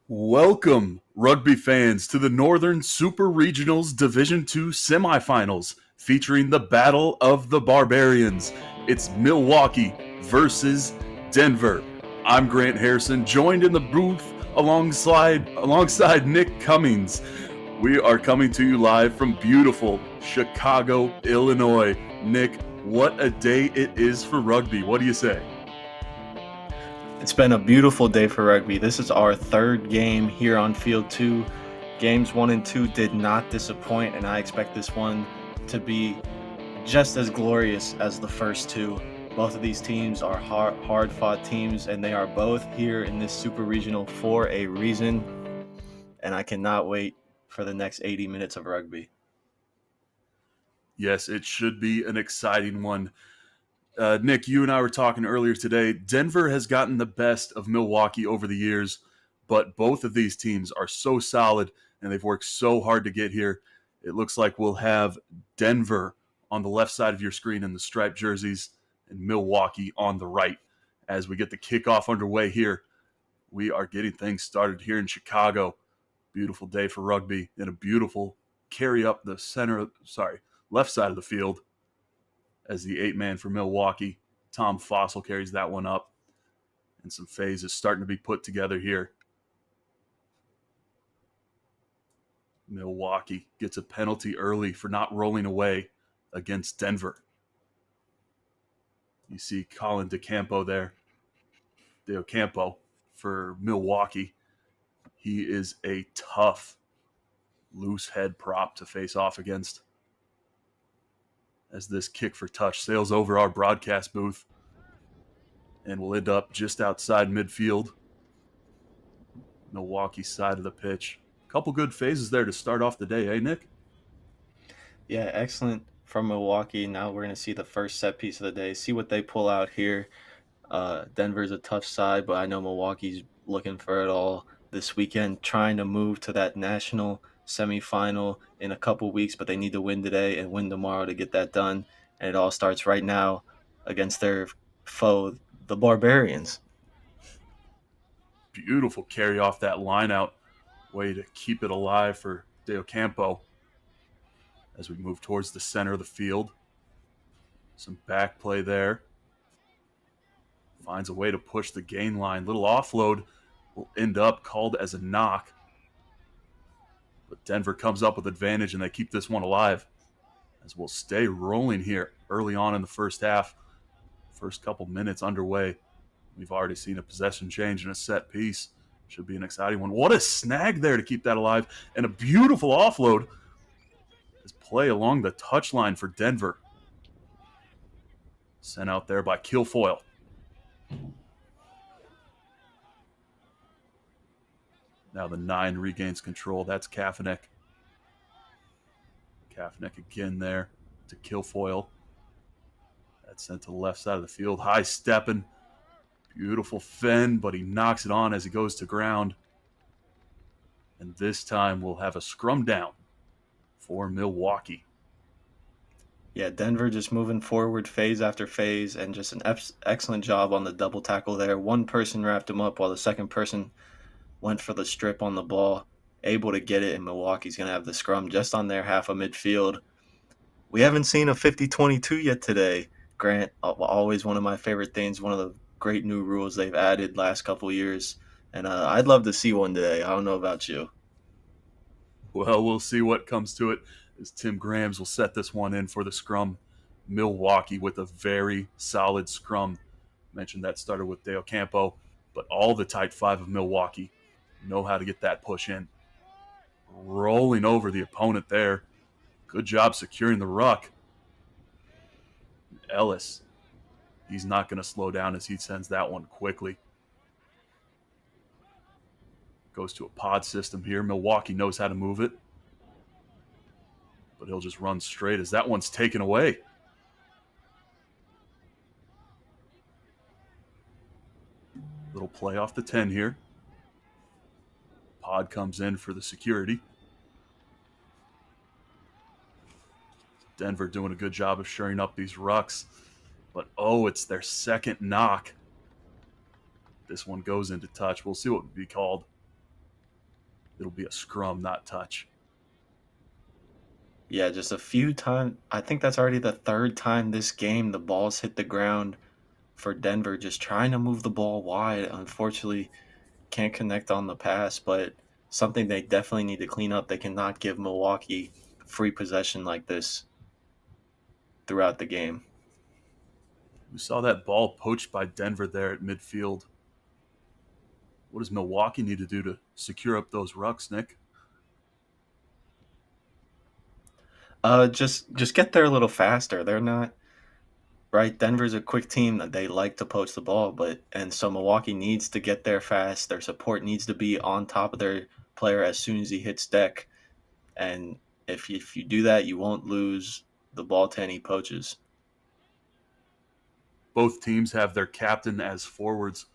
Welcome, rugby fans, to the Northern Super Regionals Division II semifinals featuring the Battle of the Barbarians. It's Milwaukee versus Denver. I'm Grant Harrison, joined in the booth alongside Nick Cummings. We are coming to you live from beautiful Chicago, Illinois. Nick, what a day it is for rugby. What do you say? It's been a beautiful day for rugby. This is our third game here on Field 2. Games 1 and 2 did not disappoint, and I expect this one to be just as glorious as the first two. Both of these teams are hard-fought teams, and they are both here in this Super Regional for a reason, and I cannot wait for the next 80 minutes of rugby. Yes, it should be an exciting one. Nick, you and I were talking earlier today. Denver has gotten the best of Milwaukee over the years, but both of these teams are so solid and they've worked so hard to get here. It looks like we'll have Denver on the left side of your screen in the striped jerseys and Milwaukee on the right. As we get the kickoff underway here, we are getting things started here in Chicago. Beautiful day for rugby and a beautiful carry up the left side of the field as the 8-man for Milwaukee. Tom Fossil carries that one up. And some phases starting to be put together here. Milwaukee gets a penalty early for not rolling away against Denver. You see Colin DeCampo there. DeOcampo for Milwaukee. He is a tough loose head prop to face off against. As this kick for touch sails over our broadcast booth and will end up just outside midfield. Milwaukee side of the pitch. A couple good phases there to start off the day, eh, Nick? Yeah, excellent from Milwaukee. Now we're going to see the first set piece of the day, see what they pull out here. Denver's a tough side, but I know Milwaukee's looking for it all this weekend, trying to move to that national semifinal in a couple weeks, but they need to win today and win tomorrow to get that done. And it all starts right now against their foe, the Barbarians. Beautiful carry off that line out. Way to keep it alive for DeOcampo as we move towards the center of the field. Some back play there. Finds a way to push the gain line. Little offload will end up called as a knock. But Denver comes up with advantage and they keep this one alive as we'll stay rolling here early on in the first half. First couple minutes underway. We've already seen a possession change and a set piece. Should be an exciting one. What a snag there to keep that alive. And a beautiful offload. As play along the touchline for Denver. Sent out there by Kilfoyle. Now the 9 regains control. That's Kafanek. Kafanek again there to Kilfoyle. That's sent to the left side of the field. High stepping. Beautiful fend, but he knocks it on as he goes to ground. And this time we'll have a scrum down for Milwaukee. Yeah, Denver just moving forward phase after phase and just an excellent job on the double tackle there. One person wrapped him up while the second person went for the strip on the ball, able to get it, and Milwaukee's going to have the scrum just on their half of midfield. We haven't seen a 50-22 yet today, Grant. Always one of my favorite things, one of the great new rules they've added last couple years, and I'd love to see one today. I don't know about you. Well, we'll see what comes to it as Tim Grams will set this one in for the scrum. Milwaukee with a very solid scrum. Mentioned that started with DeOcampo, but all the tight 5 of Milwaukee know how to get that push in. Rolling over the opponent there. Good job securing the ruck. Ellis, he's not going to slow down as he sends that one quickly. Goes to a pod system here. Milwaukee knows how to move it. But he'll just run straight as that one's taken away. Little play off the 10 here. Pod comes in for the security. Denver doing a good job of shoring up these rucks. But, it's their second knock. This one goes into touch. We'll see what would be called. It'll be a scrum, not touch. Yeah, just a few times. I think that's already the third time this game the ball's hit the ground for Denver, just trying to move the ball wide. Unfortunately, can't connect on the pass, but something they definitely need to clean up. They cannot give Milwaukee free possession like this throughout the game. We saw that ball poached by Denver there at midfield. What does Milwaukee need to do to secure up those rucks, Nick? Just get there a little faster. They're not right. Denver's a quick team that they like to poach the ball, and so Milwaukee needs to get there fast. Their support needs to be on top of their player as soon as he hits deck, and if you do that, you won't lose the ball to any poaches. Both teams have their captain as forwards.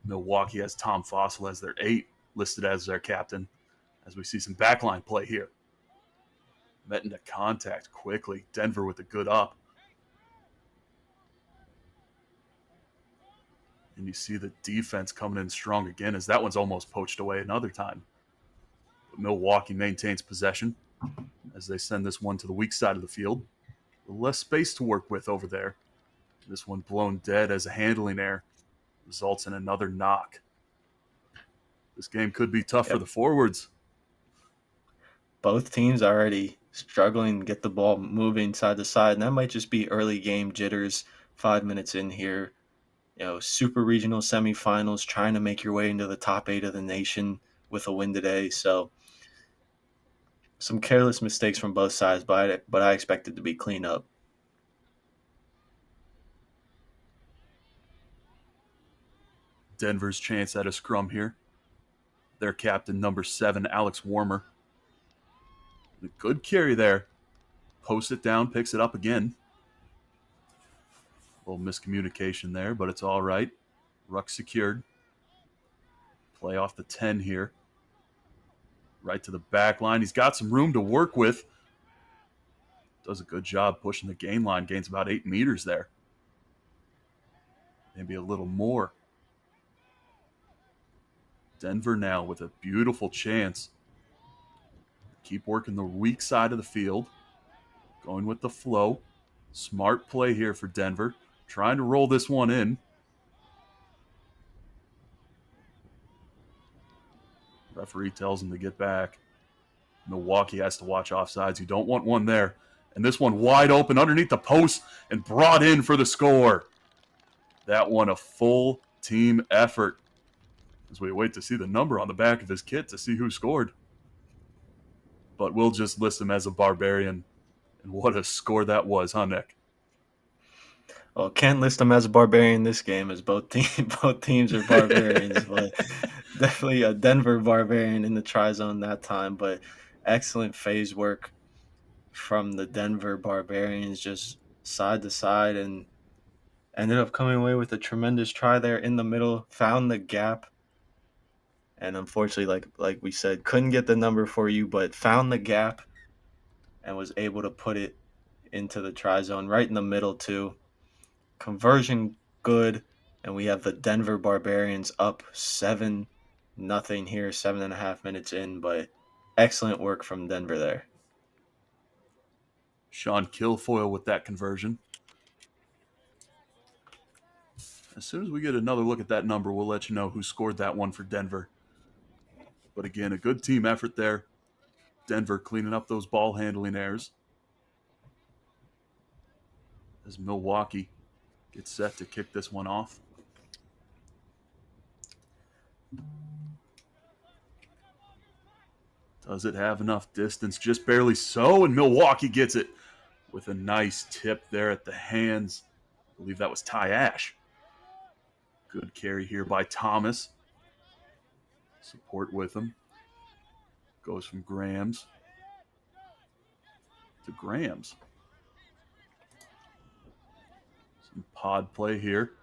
Milwaukee has Tom Fossil as their 8, listed as their captain, as we see some backline play here. Met into contact quickly. Denver with a good up. And you see the defense coming in strong again, as that one's almost poached away another time. But Milwaukee maintains possession as they send this one to the weak side of the field. Less space to work with over there. This one blown dead as a handling error results in another knock. This game could be tough for the forwards. Both teams are already struggling to get the ball moving side to side, and that might just be early game jitters 5 minutes in here. Super regional semifinals, trying to make your way into the top 8 of the nation with a win today. So some careless mistakes from both sides, but I expect it to be clean up. Denver's chance at a scrum here. Their captain, number 7, Alex Warmer. A good carry there. Posts it down, picks it up again. A little miscommunication there, but it's all right. Ruck secured. Play off the 10 here. Right to the back line. He's got some room to work with. Does a good job pushing the gain line. Gains about 8 meters there. Maybe a little more. Denver now with a beautiful chance. Keep working the weak side of the field. Going with the flow. Smart play here for Denver. Trying to roll this one in. Referee tells him to get back. Milwaukee has to watch offsides. You don't want one there. And this one wide open underneath the post and brought in for the score. That one a full team effort. As we wait to see the number on the back of his kit to see who scored. But we'll just list him as a Barbarian. And what a score that was, huh, Nick? Well, can't list him as a Barbarian this game, as both teams are Barbarians, but definitely a Denver Barbarian in the tri-zone that time. But excellent phase work from the Denver Barbarians, just side to side, and ended up coming away with a tremendous try there in the middle, found the gap, and unfortunately, like we said, couldn't get the number for you, but found the gap and was able to put it into the tri-zone right in the middle too. Conversion good, and we have the Denver Barbarians up 7-0 here, 7.5 minutes in, but excellent work from Denver there. Sean Kilfoyle with that conversion. As soon as we get another look at that number, we'll let you know who scored that one for Denver. But again, a good team effort there. Denver cleaning up those ball handling errors. As Milwaukee gets set to kick this one off. Does it have enough distance? Just barely so, and Milwaukee gets it with a nice tip there at the hands. I believe that was Ty Ash. Good carry here by Thomas. Support with him. Goes from Grams to Grams. Some pod play here.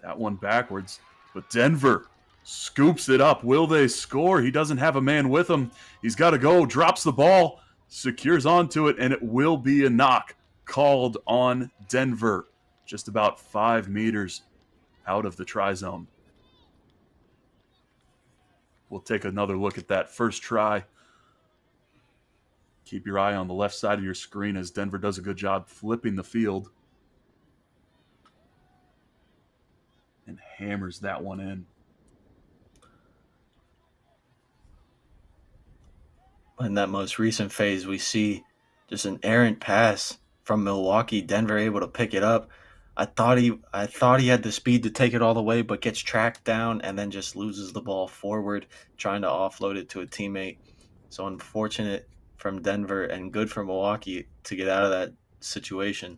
That one backwards. But Denver scoops it up. Will they score? He doesn't have a man with him. He's got to go. Drops the ball. Secures onto it, and it will be a knock called on Denver. Just about 5 meters out of the tri-zone. We'll take another look at that first try. Keep your eye on the left side of your screen as Denver does a good job flipping the field and hammers that one in. In that most recent phase, we see just an errant pass from Milwaukee. Denver able to pick it up. I thought he had the speed to take it all the way, but gets tracked down and then just loses the ball forward, trying to offload it to a teammate. So unfortunate from Denver and good for Milwaukee to get out of that situation.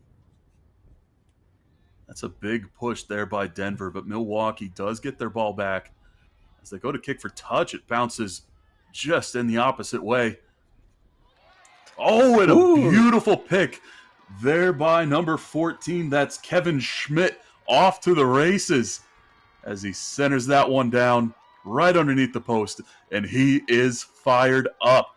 That's a big push there by Denver, but Milwaukee does get their ball back. As they go to kick for touch, it bounces just in the opposite way. Oh, and a Ooh. beautiful pick there by number 14. That's Kevin Schmidt off to the races as he centers that one down right underneath the post. And he is fired up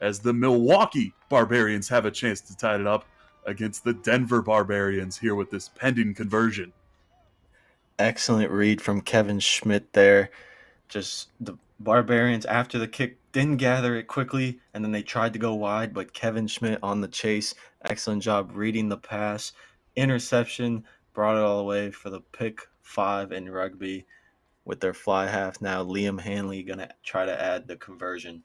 as the Milwaukee Barbarians have a chance to tie it up against the Denver Barbarians here with this pending conversion. Excellent read from Kevin Schmidt there. Just the Barbarians after the kick didn't gather it quickly, and then they tried to go wide, but Kevin Schmidt on the chase. Excellent job reading the pass. Interception brought it all the way for the pick 5 in rugby with their fly half. Now Liam Hanley going to try to add the conversion.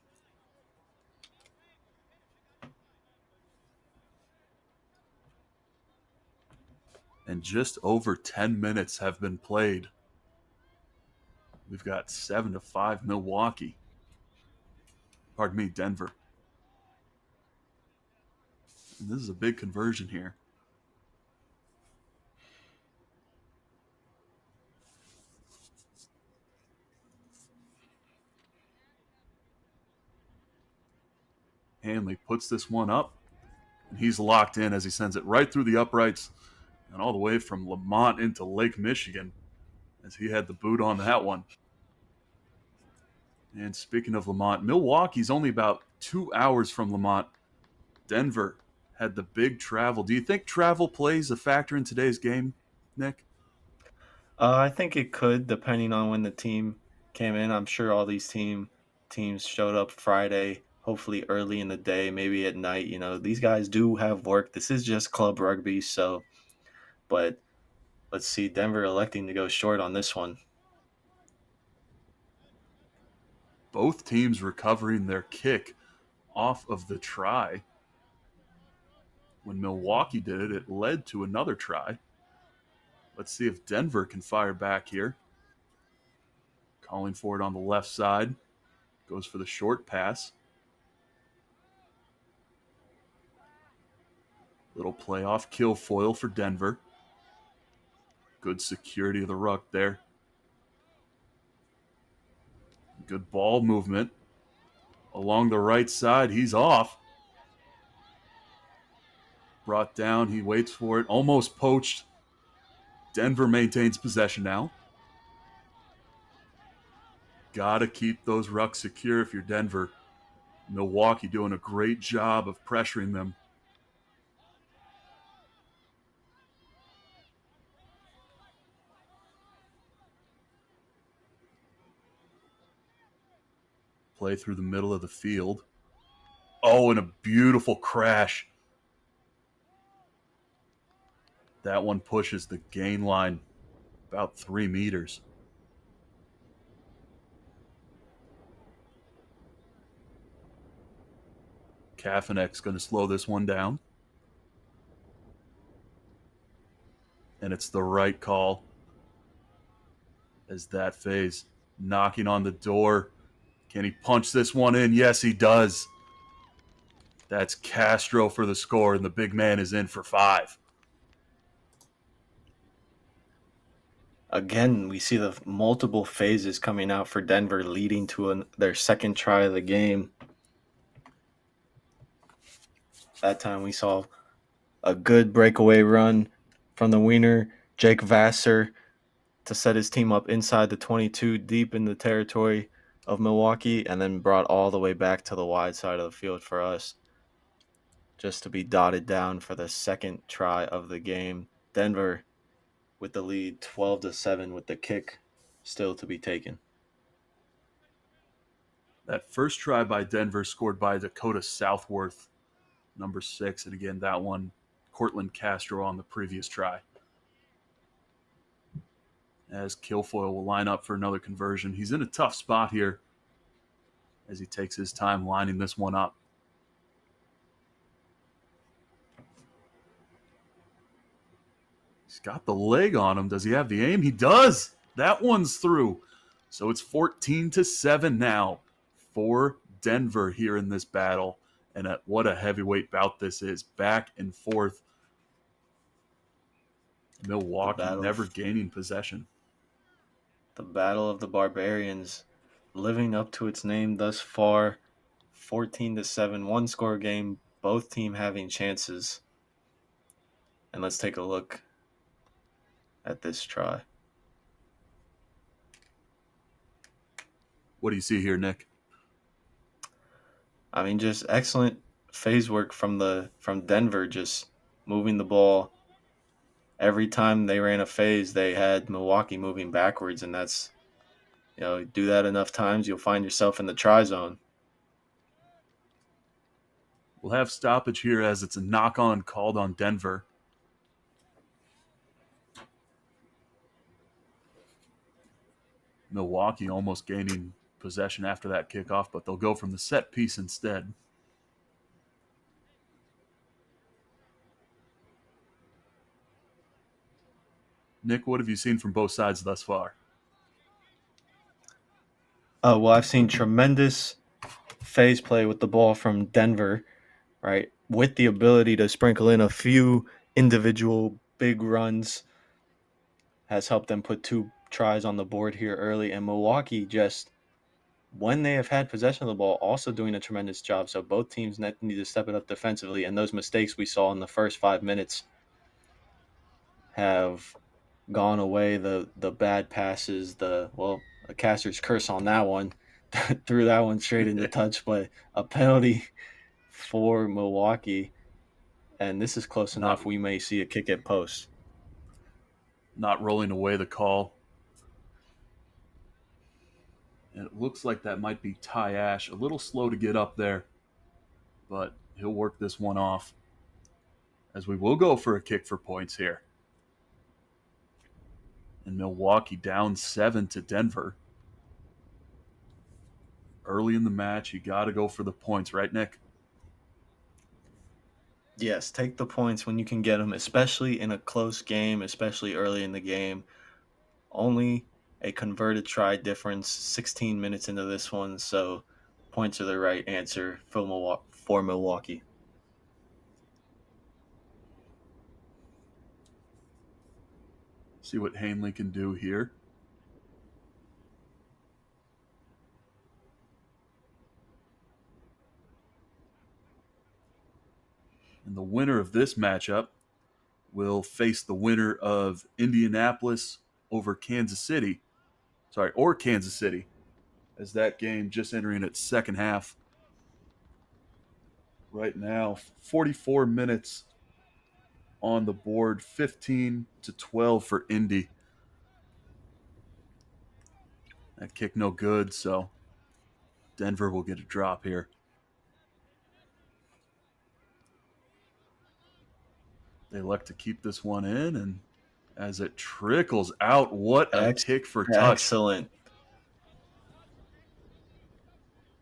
And just over 10 minutes have been played. We've got 7-5 Milwaukee. Pardon me, Denver. And this is a big conversion here. Hanley puts this one up, and he's locked in as he sends it right through the uprights and all the way from Lamont into Lake Michigan as he had the boot on that one. And speaking of Lamont, Milwaukee's only about 2 hours from Lamont. Denver had the big travel. Do you think travel plays a factor in today's game, Nick? I think it could, depending on when the team came in. I'm sure all these teams showed up Friday, hopefully early in the day, maybe at night. These guys do have work. This is just club rugby, so. But let's see, Denver electing to go short on this one. Both teams recovering their kick off of the try. When Milwaukee did it, it led to another try. Let's see if Denver can fire back here. Calling for it on the left side. Goes for the short pass. Little playoff kill foil for Denver. Good security of the ruck there. Good ball movement. Along the right side, he's off. Brought down, he waits for it. Almost poached. Denver maintains possession now. Gotta keep those rucks secure if you're Denver. Milwaukee doing a great job of pressuring them. Play through the middle of the field. Oh, and a beautiful crash. That one pushes the gain line about 3 meters. Kafanek's going to slow this one down. And it's the right call as that phase knocking on the door. Can he punch this one in? Yes, he does. That's Castro for the score, and the big man is in for 5. Again, we see the multiple phases coming out for Denver, leading to their second try of the game. That time we saw a good breakaway run from the wiener, Jake Vassar, to set his team up inside the 22, deep in the territory of Milwaukee, and then brought all the way back to the wide side of the field for us, just to be dotted down for the second try of the game. Denver with the lead 12-7 with the kick still to be taken. That first try by Denver scored by Dakota Southworth, number 6. And again, that one, Cortland Castro on the previous try. As Kilfoyle will line up for another conversion. He's in a tough spot here as he takes his time lining this one up. He's got the leg on him. Does he have the aim? He does. That one's through. So it's 14-7 now for Denver here in this battle. And what a heavyweight bout this is. Back and forth. Milwaukee never gaining possession. The Battle of the Barbarians living up to its name thus far. 14-7, one-score game. Both teams having chances. And let's take a look at this try. What do you see here, Nick? I mean, just excellent phase work from Denver, just moving the ball. Every time they ran a phase, they had Milwaukee moving backwards, and that's, do that enough times, you'll find yourself in the try zone. We'll have stoppage here as it's a knock-on called on Denver. Milwaukee almost gaining possession after that kickoff, but they'll go from the set piece instead. Nick, what have you seen from both sides thus far? Well, I've seen tremendous phase play with the ball from Denver, right, with the ability to sprinkle in a few individual big runs has helped them put 2 tries on the board here early. And Milwaukee, just when they have had possession of the ball, also doing a tremendous job. So both teams need to step it up defensively. And those mistakes we saw in the first 5 minutes have gone away. The bad passes, a caster's curse on that one, threw that one straight into touch, but a penalty for Milwaukee. And this is close enough. We may see a kick at post. Not rolling away the call. And it looks like that might be Ty Ash. A little slow to get up there, but he'll work this one off. As we will go for a kick for points here. And Milwaukee down 7 to Denver. Early in the match, you got to go for the points, right, Nick? Yes, take the points when you can get them, especially in a close game, especially early in the game. Only a converted try difference, 16 minutes into this one, so points are the right answer for Milwaukee. See what Hanley can do here. And the winner of this matchup will face the winner of Indianapolis over Kansas City. Or Kansas City, as that game just entering its second half. Right now, 44 minutes on the board, 15-12 for Indy. That kick no good, so Denver will get a drop here. They elect to keep this one in, and as it trickles out, what a kick for touch. Excellent.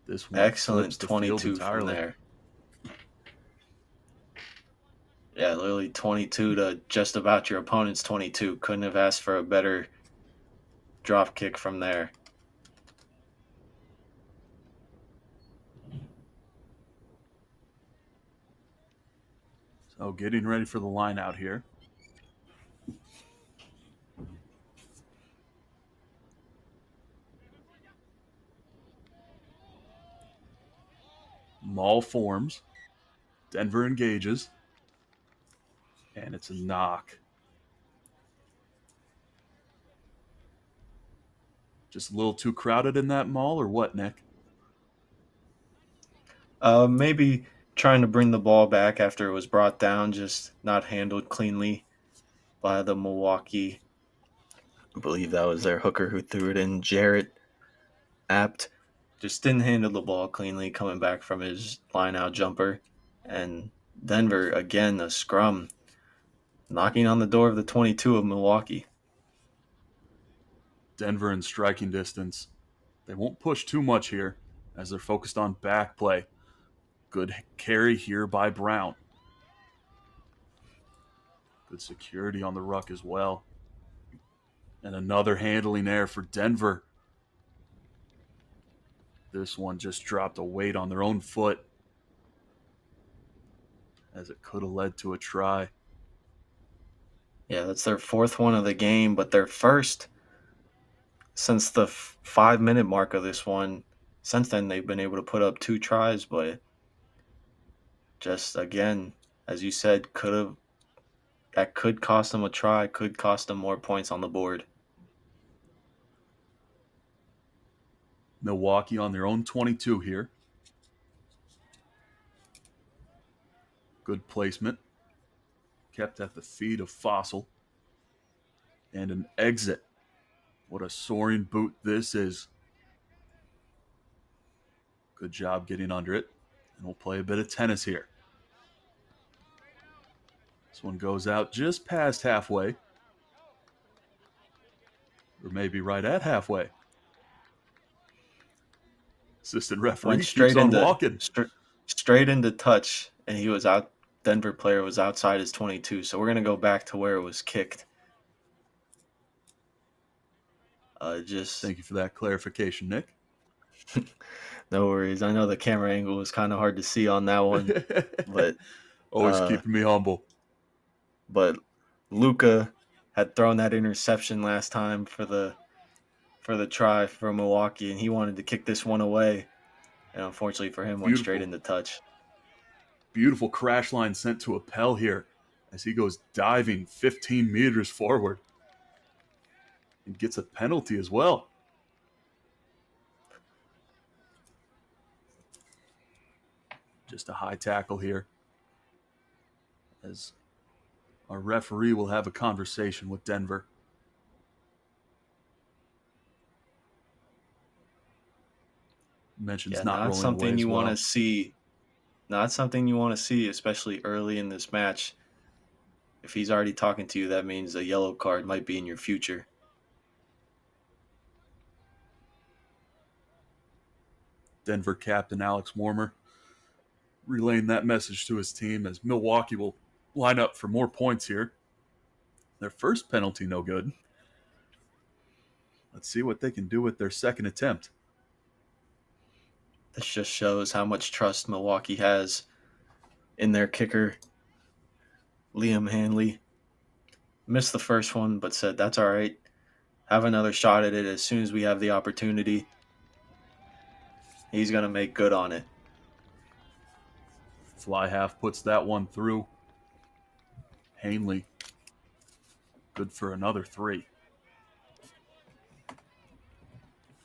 This one excellent 22 from there. Yeah, literally 22 to just about your opponent's 22. Couldn't have asked for a better drop kick from there. So getting ready for the line out here. Maul forms. Denver engages. And it's a knock. Just a little too crowded in that maul, or what, Nick? Maybe trying to bring the ball back after it was brought down, just not handled cleanly by the Milwaukee. I believe that was their hooker who threw it in, Jarrett Apt. just didn't handle the ball cleanly coming back from his line out jumper. And Denver, again, a scrum, knocking on the door of the 22 of Milwaukee. Denver in striking distance. They won't push too much here as they're focused on back play. Good carry here by Brown. Good security on the ruck as well. And another handling error for Denver. This one just dropped a weight on their own foot as it could have led to a try. Yeah, that's their fourth one of the game, but their first since the 5-minute mark of this one. Since then, they've been able to put up 2 tries, but just again, as you said, that could cost them a try, could cost them more points on the board. Milwaukee on their own 22 here. Good placement. Kept at the feet of Fossil. And an exit. What a soaring boot this is. Good job getting under it. And we'll play a bit of tennis here. This one goes out just past halfway. Or maybe right at halfway. Assistant referee keeps on walking. Straight into touch, and he was out. Denver player was outside his 22, so we're going to go back to where it was kicked. Thank you for that clarification, Nick. No worries. I know the camera angle was kind of hard to see on that one, but always keeping me humble. But Luka had thrown that interception last time for the try for Milwaukee, and he wanted to kick this one away, and unfortunately for him, went straight into touch. Beautiful crash line sent to Appel here as he goes diving 15 meters forward and gets a penalty as well. Just a high tackle here as our referee will have a conversation with Denver. Mentions not something you want to see. Not something you want to see, especially early in this match. If he's already talking to you, that means a yellow card might be in your future. Denver captain Alex Warmer relaying that message to his team as Milwaukee will line up for more points here. Their first penalty, no good. Let's see what they can do with their second attempt. This just shows how much trust Milwaukee has in their kicker, Liam Hanley. Missed the first one, but said, that's all right. Have another shot at it as soon as we have the opportunity. He's going to make good on it. Fly half puts that one through. Hanley, good for another 3.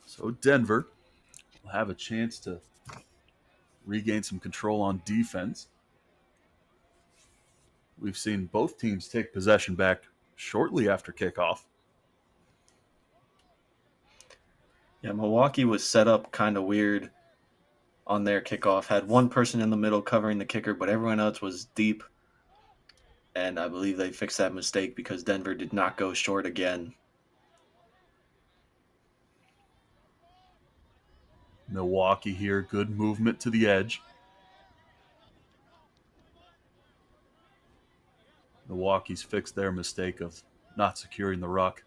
So Denver will have a chance to regain some control on defense. We've seen both teams take possession back shortly after kickoff. Yeah, Milwaukee was set up kind of weird on their kickoff. Had one person in the middle covering the kicker, but everyone else was deep. And I believe they fixed that mistake because Denver did not go short again. Milwaukee here, good movement to the edge. Milwaukee's fixed their mistake of not securing the ruck.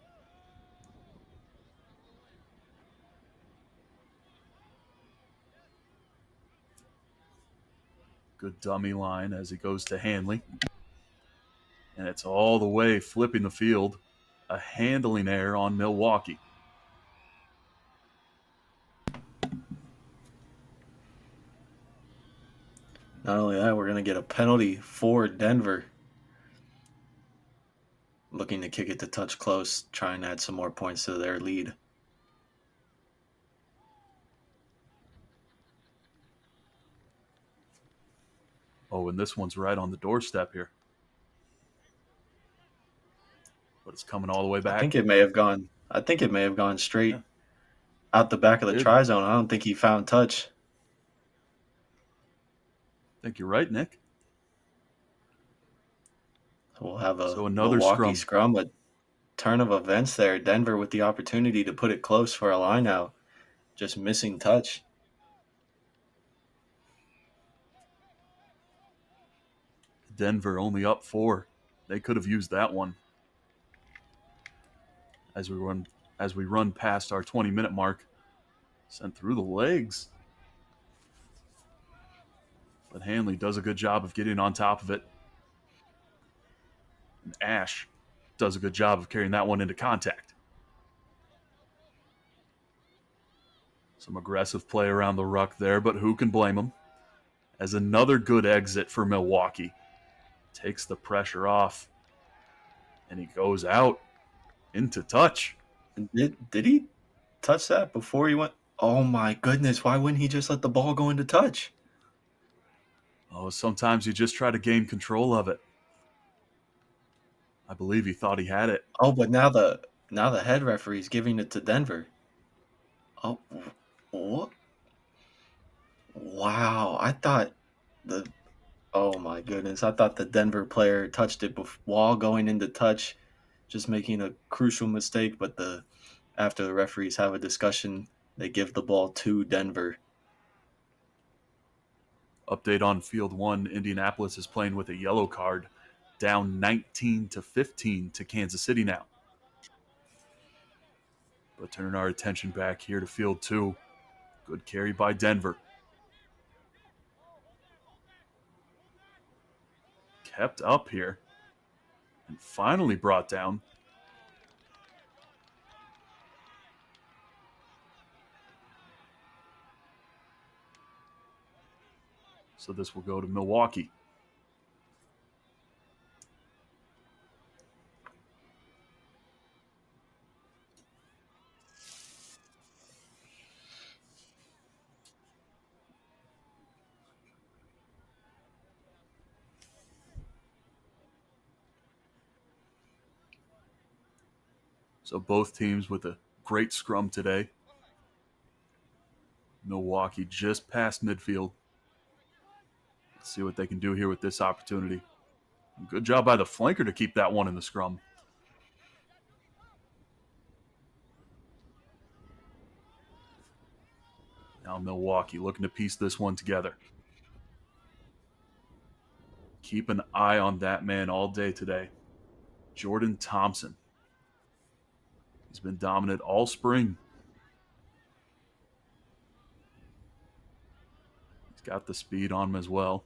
Good dummy line as he goes to Hanley. And it's all the way flipping the field. A handling error on Milwaukee. Not only that, we're going to get a penalty for Denver. Looking to kick it to touch close, try and add some more points to their lead. Oh, and this one's right on the doorstep here. But it's coming all the way back. I think it may have gone straight. out the back of the Did. try zone. I don't think he found touch. I think you're right, Nick. We'll have a So another Milwaukee scrum. scrum, a turn of events there. Denver with the opportunity to put it close for a line out, just missing touch. Denver only up 4. They could have used that one. As we run past our 20-minute mark, sent through the legs. But Hanley does a good job of getting on top of it. And Ash does a good job of carrying that one into contact. Some aggressive play around the ruck there, but who can blame him? As another good exit for Milwaukee. Takes the pressure off. And he goes out into touch. Did he touch that before he went? Oh my goodness! Why wouldn't he just let the ball go into touch? Oh, sometimes you just try to gain control of it. I believe he thought he had it. Oh, but now the head referee's giving it to Denver. Oh, what? Wow! I thought the Oh my goodness! I thought the Denver player touched it while going into touch, just making a crucial mistake. But after the referees have a discussion, they give the ball to Denver. Update on field 1, Indianapolis is playing with a yellow card, down 19-15 to Kansas City now. But turning our attention back here to field 2, good carry by Denver. Kept up here and finally brought down. So this will go to Milwaukee. So both teams with a great scrum today. Milwaukee just past midfield. Let's see what they can do here with this opportunity. Good job by the flanker to keep that one in the scrum. Now Milwaukee looking to piece this one together. Keep an eye on that man all day today. Jordan Thompson. He's been dominant all spring. He's got the speed on him as well.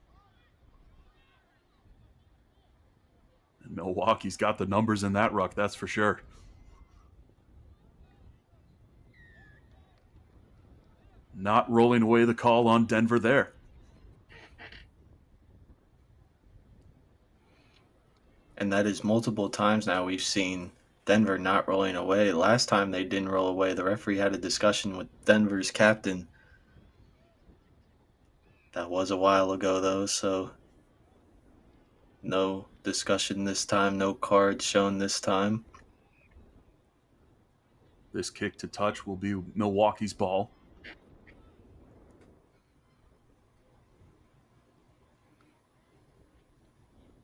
And Milwaukee's got the numbers in that ruck, that's for sure. Not rolling away the call on Denver there. And that is multiple times now we've seen Denver not rolling away. Last time they didn't roll away, the referee had a discussion with Denver's captain. That was a while ago, though, so no discussion this time, no cards shown this time. This kick to touch will be Milwaukee's ball.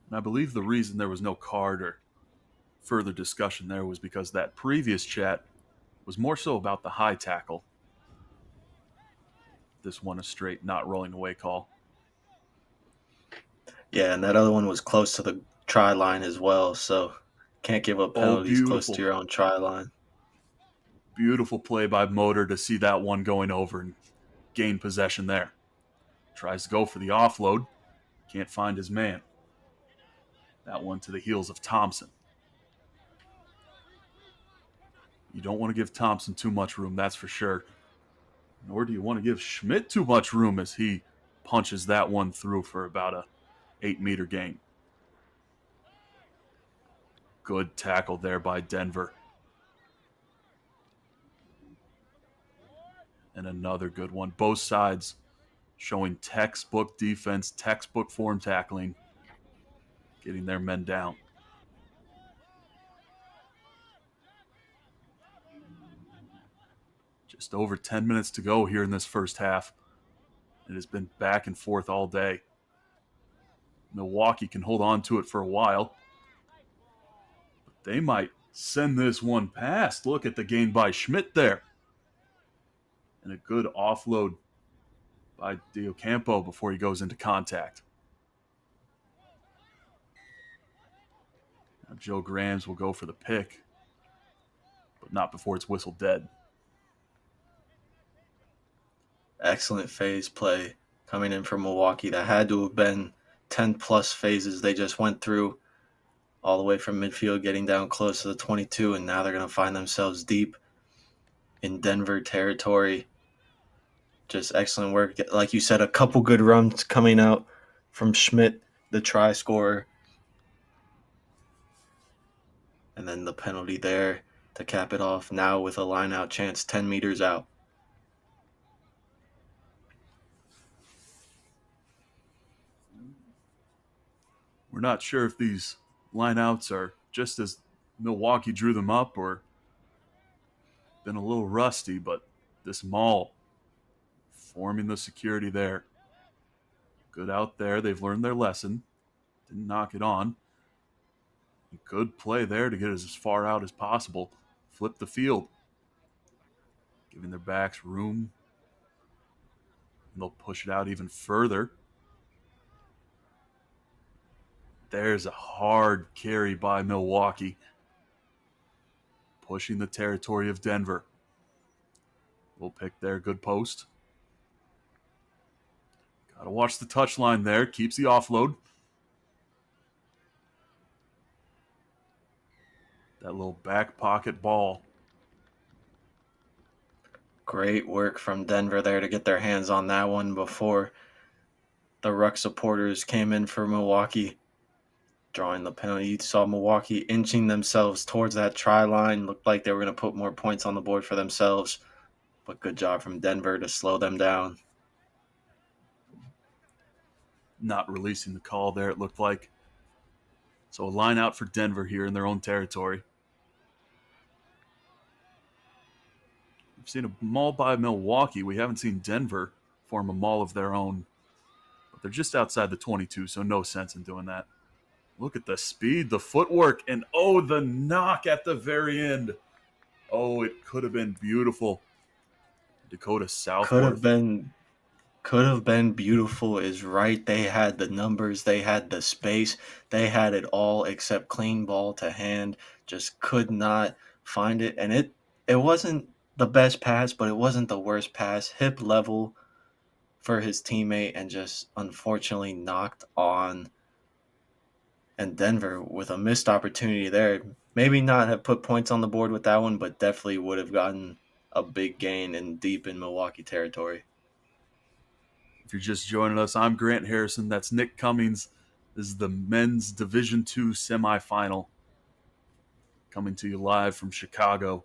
And I believe the reason there was no card or further discussion there was because that previous chat was more so about the high tackle. This one a straight not rolling away call. Yeah, and that other one was close to the try line as well, so can't give up penalties close to your own try line. Beautiful play by Motor to see that one going over and gain possession there. Tries to go for the offload. Can't find his man. That one to the heels of Thompson. You don't want to give Thompson too much room, that's for sure. Nor do you want to give Schmidt too much room as he punches that one through for about a 8-meter gain. Good tackle there by Denver. And another good one. Both sides showing textbook defense, textbook form tackling, getting their men down. Just over 10 minutes to go here in this first half. It has been back and forth all day. Milwaukee can hold on to it for a while. But they might send this one past. Look at the gain by Schmidt there. And a good offload by Diocampo before he goes into contact. Now Joe Grams will go for the pick, but not before it's whistled dead. Excellent phase play coming in from Milwaukee. That had to have been 10-plus phases they just went through, all the way from midfield, getting down close to the 22, and now they're going to find themselves deep in Denver territory. Just excellent work. Like you said, a couple good runs coming out from Schmidt, the try scorer. And then the penalty there to cap it off, now with a line-out chance 10 meters out. We're not sure if these lineouts are just as Milwaukee drew them up or been a little rusty, but this Maul forming the security there. Good out there. They've learned their lesson. Didn't knock it on. Good play there to get as far out as possible. Flip the field. Giving their backs room. And they'll push it out even further. There's a hard carry by Milwaukee. Pushing the territory of Denver. We'll pick there. Good post. Got to watch the touchline there. Keeps the offload. That little back pocket ball. Great work from Denver there to get their hands on that one before the Ruck supporters came in for Milwaukee, drawing the penalty. You saw Milwaukee inching themselves towards that try line. Looked like they were going to put more points on the board for themselves, but good job from Denver to slow them down. Not releasing the call there, it looked like. So a line out for Denver here in their own territory. We've seen a maul by Milwaukee. We haven't seen Denver form a maul of their own. But they're just outside the 22, so no sense in doing that. Look at the speed, the footwork, and oh, the knock at the very end. Oh, it could have been beautiful. Dakota Southworth. Could have been beautiful is right. They had the numbers, they had the space, they had it all except clean ball to hand. Just could not find it. And it wasn't the best pass, but it wasn't the worst pass. Hip level for his teammate and just unfortunately knocked on. And Denver with a missed opportunity there. Maybe not have put points on the board with that one, but definitely would have gotten a big gain and deep in Milwaukee territory. If you're just joining us, I'm Grant Harrison. That's Nick Cummings. This is the men's Division II semifinal. Coming to you live from Chicago.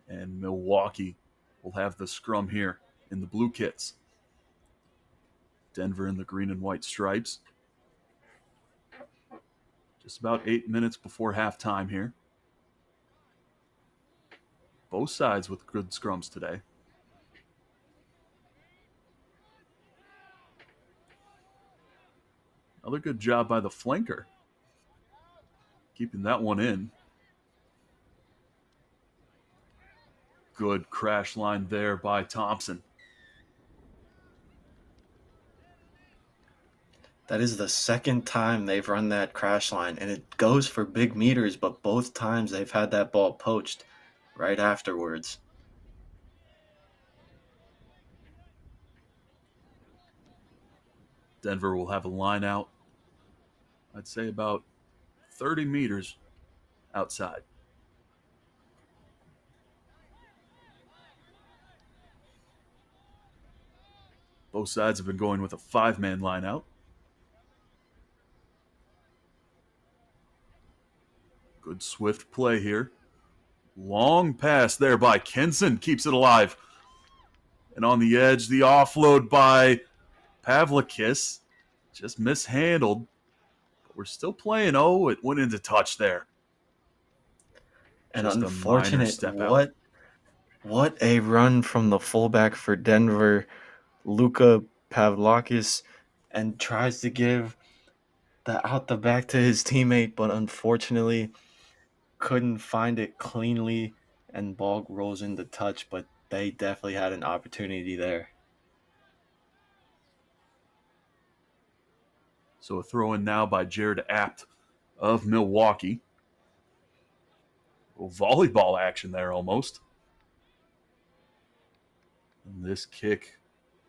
And Milwaukee will have the scrum here in the blue kits. Denver in the green and white stripes. Just about 8 minutes before halftime here. Both sides with good scrums today. Another good job by the flanker. Keeping that one in. Good crash line there by Thompson. That is the second time they've run that crash line, and it goes for big meters, but both times they've had that ball poached right afterwards. Denver will have a line out, I'd say about 30 meters outside. Both sides have been going with a 5-man line out. Good swift play here. Long pass there by Kenson. Keeps it alive. And on the edge, the offload by Pavlikis. Just mishandled. But we're still playing. Oh, it went into touch there. And Just unfortunate, What a run from the fullback for Denver, Luka Pavlakis, and tries to give the back to his teammate, but unfortunately couldn't find it cleanly, and ball rolls into touch, but they definitely had an opportunity there. So a throw in now by Jared Apt of Milwaukee. A little volleyball action there almost. And this kick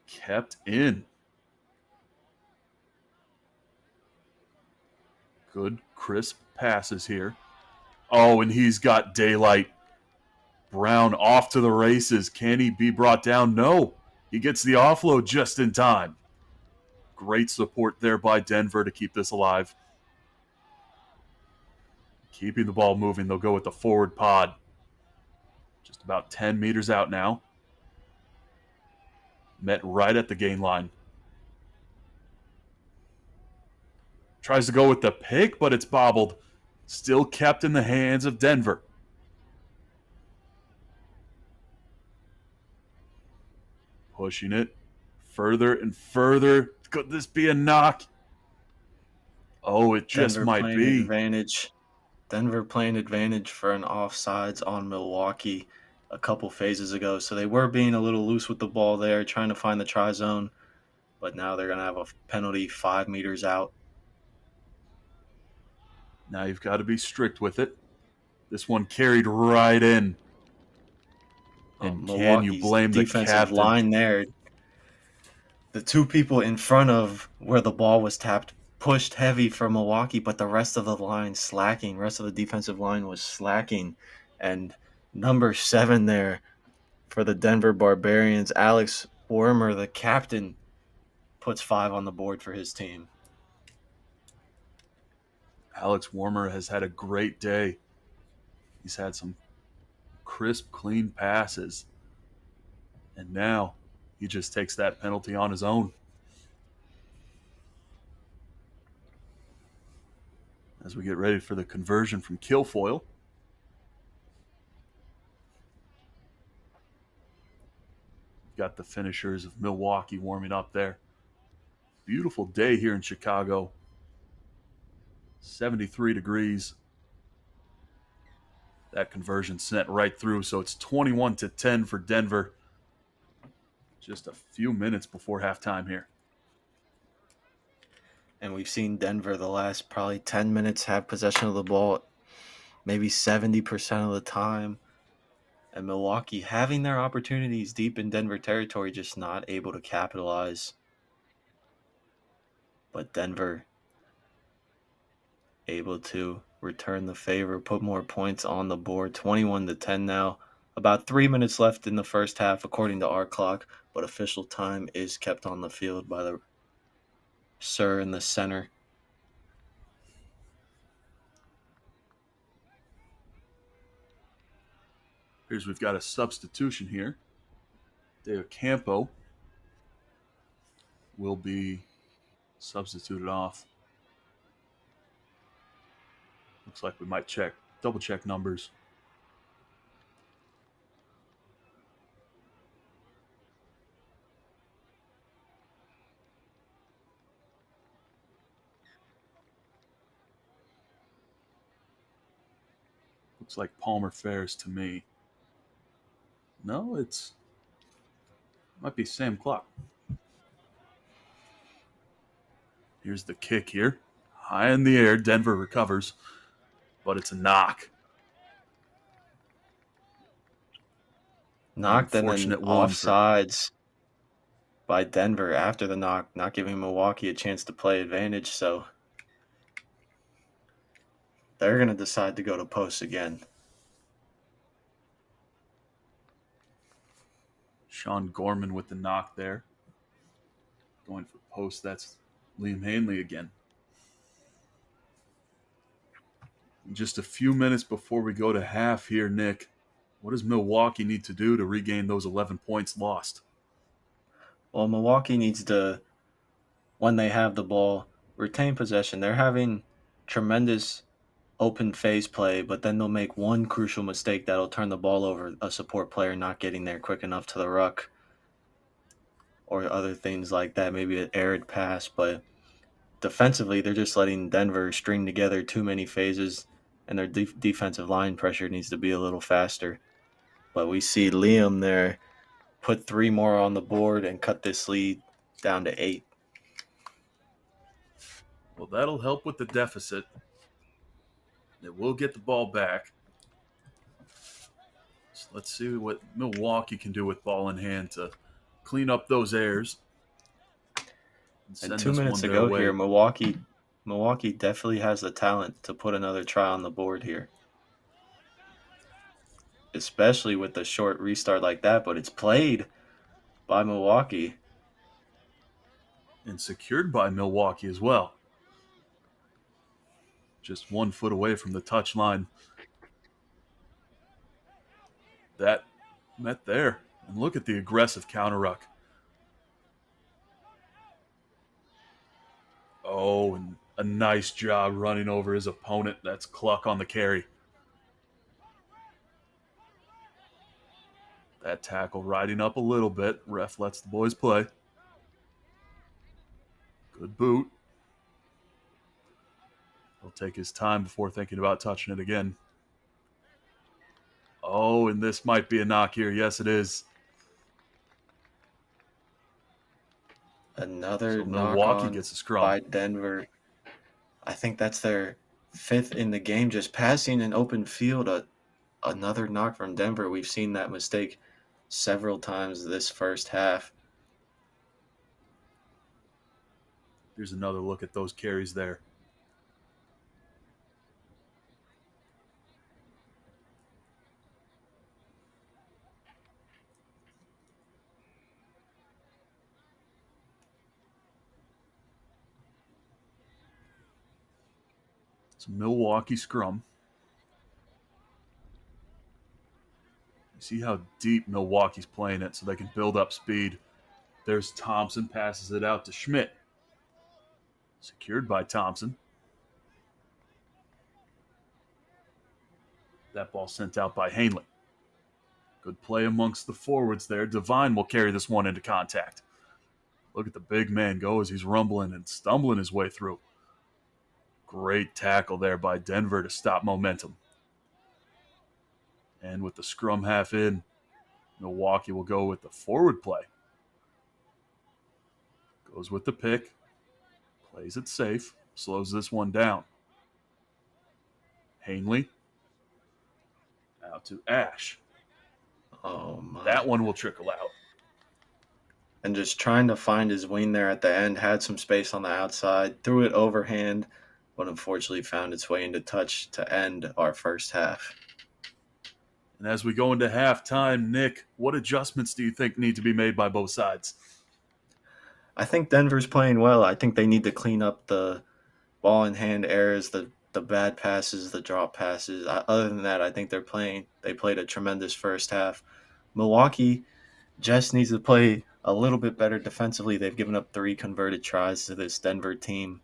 kept in. Good, crisp passes here. Oh, and he's got daylight. Brown off to the races. Can he be brought down? No. He gets the offload just in time. Great support there by Denver to keep this alive. Keeping the ball moving. They'll go with the forward pod. Just about 10 meters out now. Met right at the gain line. Tries to go with the pick, but it's bobbled. Still kept in the hands of Denver. Pushing it further and further. Could this be a knock? Oh, it just Denver might playing be. advantage. Denver playing advantage for an offsides on Milwaukee a couple phases ago. So they were being a little loose with the ball there, trying to find the try zone. But now they're going to have a penalty 5 meters out. Now you've got to be strict with it. This one carried right in. And can you Milwaukee's blame the defensive captain? line there. The two people in front of where the ball was tapped pushed heavy for Milwaukee, but the rest of the line slacking. Rest of the defensive line was slacking. And number 7 there for the Denver Barbarians, Alex Wormer, the captain, puts 5 on the board for his team. Alex Warmer has had a great day. He's had some crisp, clean passes. And now he just takes that penalty on his own. As we get ready for the conversion from Kilfoyle. Got the finishers of Milwaukee warming up there. Beautiful day here in Chicago. 73 degrees. That conversion sent right through, so it's 21-10 for Denver. Just a few minutes before halftime here. And we've seen Denver the last probably 10 minutes have possession of the ball maybe 70% of the time. And Milwaukee having their opportunities deep in Denver territory, just not able to capitalize. But Denver able to return the favor, put more points on the board, 21-10 now. About 3 minutes left in the first half, according to our clock, but official time is kept on the field by the sir in the center. We've got a substitution here. De Campo will be substituted off. Looks like we might double check numbers. Looks like Palmer Ferris to me. No, might be Sam Clark. Here's the kick here. High in the air, Denver recovers, but it's a knock. Knocked and then Unfortunate one offsides by Denver after the knock, not giving Milwaukee a chance to play advantage, so they're going to decide to go to post again. Sean Gorman with the knock there. Going for post, that's Liam Hanley again. Just a few minutes before we go to half here, Nick. What does Milwaukee need to do to regain those 11 points lost? Well, Milwaukee needs to, when they have the ball, retain possession. They're having tremendous open phase play, but then they'll make one crucial mistake that'll turn the ball over, a support player not getting there quick enough to the ruck or other things like that, maybe an arid pass. But defensively, they're just letting Denver string together too many phases, and their defensive line pressure needs to be a little faster. But we see Liam there put 3 more on the board and cut this lead down to 8. Well, that'll help with the deficit. It will get the ball back. So let's see what Milwaukee can do with ball in hand to clean up those errors and And send 2 this minutes one their ago here, way. Milwaukee definitely has the talent to put another try on the board here, especially with the short restart like that. But it's played by Milwaukee. And secured by Milwaukee as well. Just 1 foot away from the touch line. That met there. And look at the aggressive counter ruck. Oh, and a nice job running over his opponent. That's Cluck on the carry. That tackle riding up a little bit. Ref lets the boys play. Good boot. He'll take his time before thinking about touching it again. Oh, and this might be a knock here. Yes, it is. Another So knock Milwaukee on gets a scrum. by Denver. I think that's their 5th in the game, just passing an open field. Another knock from Denver. We've seen that mistake several times this first half. Here's another look at those carries there. It's a Milwaukee scrum. You see how deep Milwaukee's playing it so they can build up speed. There's Thompson, passes it out to Schmidt. Secured by Thompson. That ball sent out by Hanley. Good play amongst the forwards there. Devine will carry this one into contact. Look at the big man go as he's rumbling and stumbling his way through. Great tackle there by Denver to stop momentum. And with the scrum half in, Milwaukee will go with the forward play. Goes with the pick. Plays it safe. Slows this one down. Hanley. Out to Ash. Oh, my. That one will trickle out. And just trying to find his wing there at the end. Had some space on the outside. Threw it overhand, but unfortunately found its way into touch to end our first half. And as we go into halftime, Nick, what adjustments do you think need to be made by both sides? I think Denver's playing well. I think they need to clean up the ball in hand errors, the bad passes, the drop passes. Other than that, I think they played a tremendous first half. Milwaukee just needs to play a little bit better defensively. They've given up 3 converted tries to this Denver team.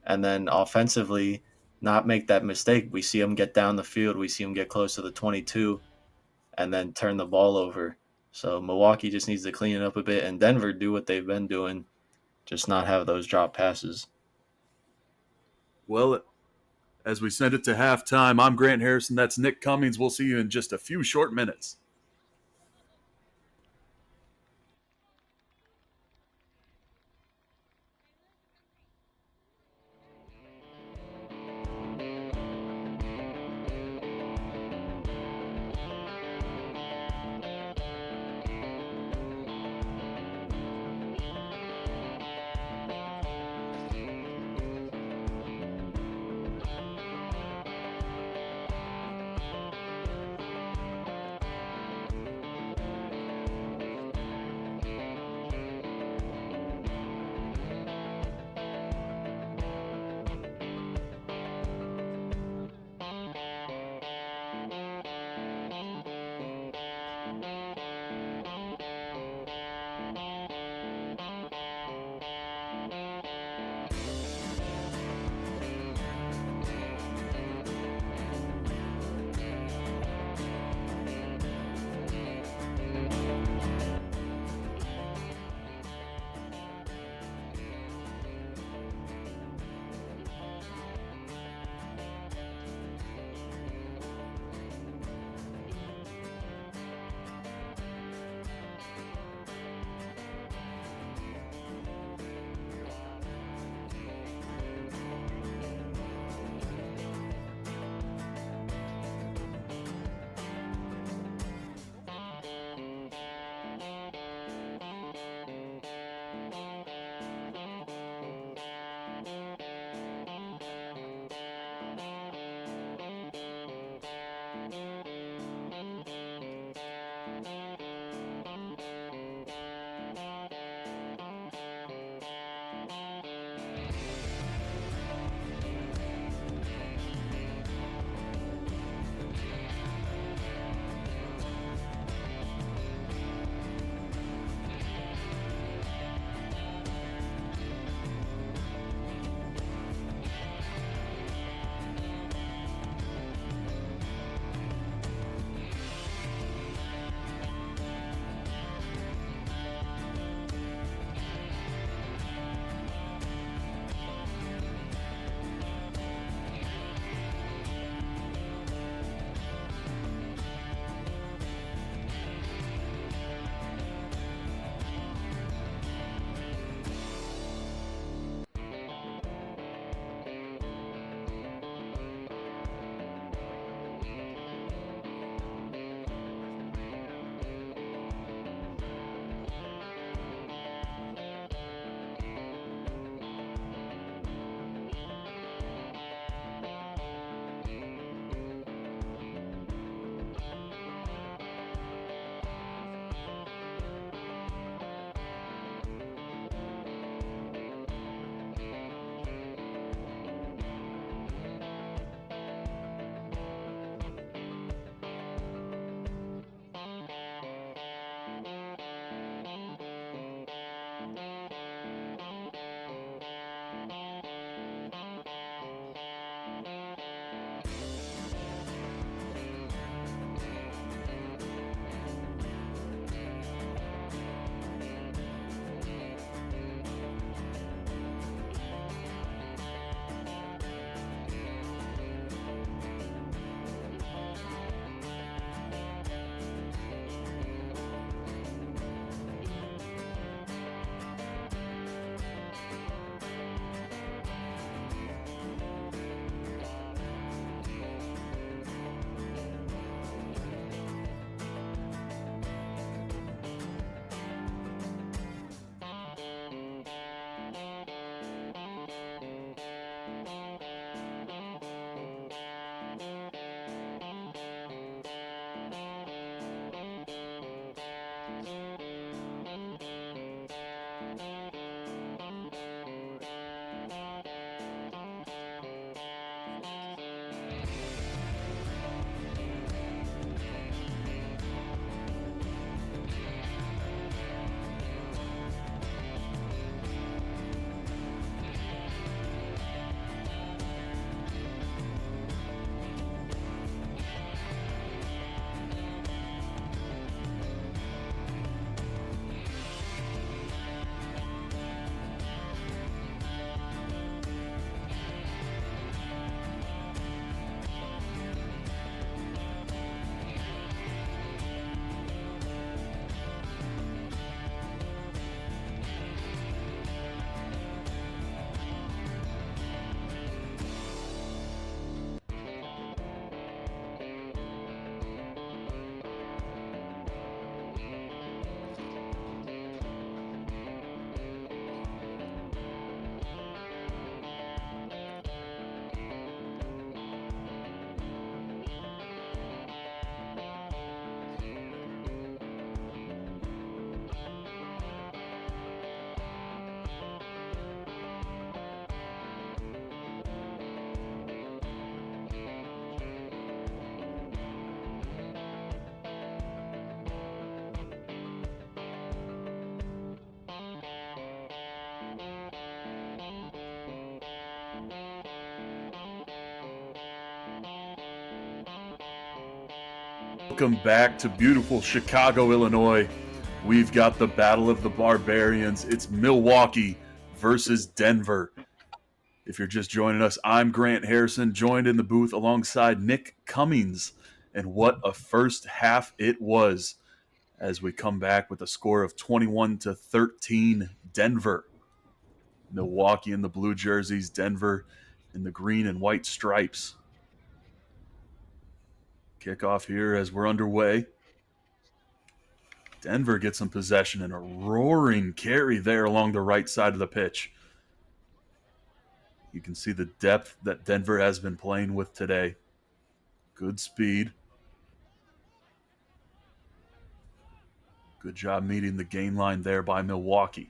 And then offensively, not make that mistake. We see them get down the field. We see them get close to the 22 and then turn the ball over. So Milwaukee just needs to clean it up a bit, and Denver do what they've been doing, just not have those drop passes. Well, as we send it to halftime, I'm Grant Harrison. That's Nick Cummings. We'll see you in just a few short minutes. Welcome back to beautiful Chicago, Illinois. We've got the Battle of the Barbarians. It's Milwaukee versus Denver. If you're just joining us, I'm Grant Harrison, joined in the booth alongside Nick Cummings. And what a first half it was as we come back with a score of 21-13 Denver. Milwaukee in the blue jerseys, Denver in the green and white stripes. Kickoff here as we're underway. Denver gets some possession and a roaring carry there along the right side of the pitch. You can see the depth that Denver has been playing with today. Good speed. Good job meeting the gain line there by Milwaukee.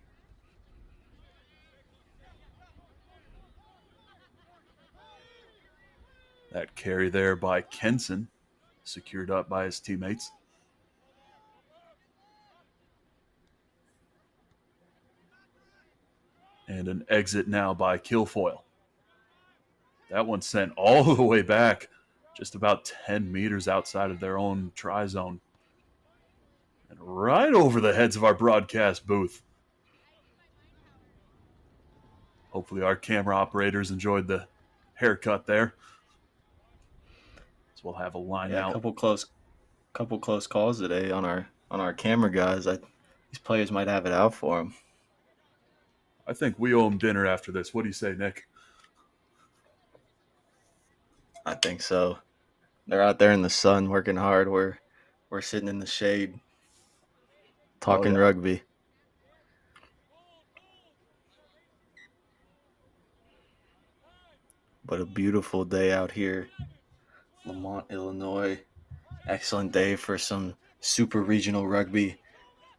That carry there by Kenson, secured up by his teammates. And an exit now by Kilfoyle. That one sent all the way back, just about 10 meters outside of their own try zone. And right over the heads of our broadcast booth. Hopefully our camera operators enjoyed the haircut there. So we'll have a line out. A couple close calls today on our camera guys. These players might have it out for them. I think we owe them dinner after this. What do you say, Nick? I think so. They're out there in the sun working hard. We're sitting in the shade talking rugby. But a beautiful day out here. Lamont, Illinois. Excellent day for some super regional rugby.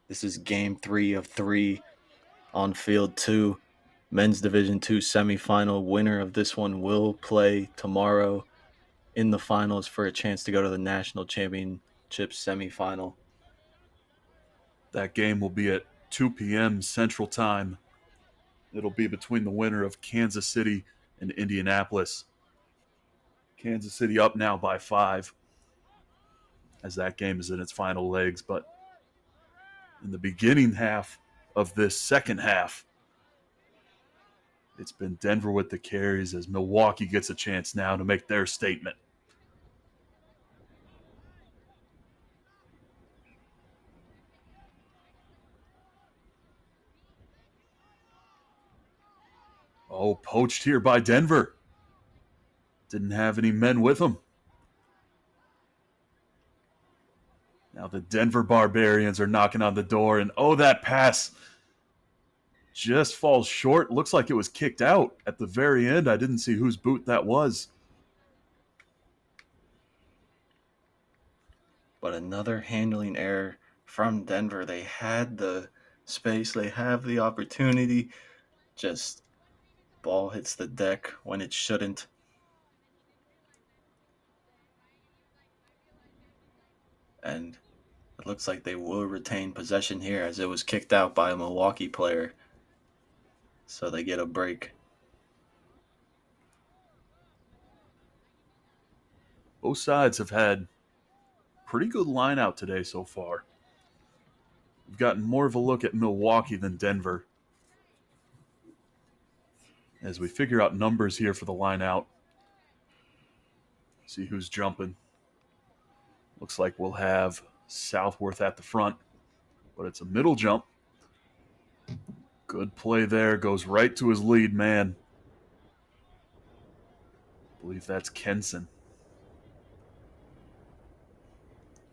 This is game 3 of 3 on field 2. Men's Division 2 semifinal. Winner of this one will play tomorrow in the finals for a chance to go to the national championship semifinal. That game will be at 2 p.m. Central Time. It'll be between the winner of Kansas City and Indianapolis. Kansas City up now by 5 as that game is in its final legs. But in the beginning half of this second half, it's been Denver with the carries as Milwaukee gets a chance now to make their statement. Oh, poached here by Denver. Didn't have any men with him. Now the Denver Barbarians are knocking on the door, and oh, that pass just falls short. Looks like it was kicked out at the very end. I didn't see whose boot that was. But another handling error from Denver. They had the space. They have the opportunity. Just ball hits the deck when it shouldn't. And it looks like they will retain possession here as it was kicked out by a Milwaukee player. So they get a break. Both sides have had pretty good line out today so far. We've gotten more of a look at Milwaukee than Denver. As we figure out numbers here for the line out. See who's jumping. Looks like we'll have Southworth at the front, but it's a middle jump. Good play there. Goes right to his lead man. I believe that's Kenson.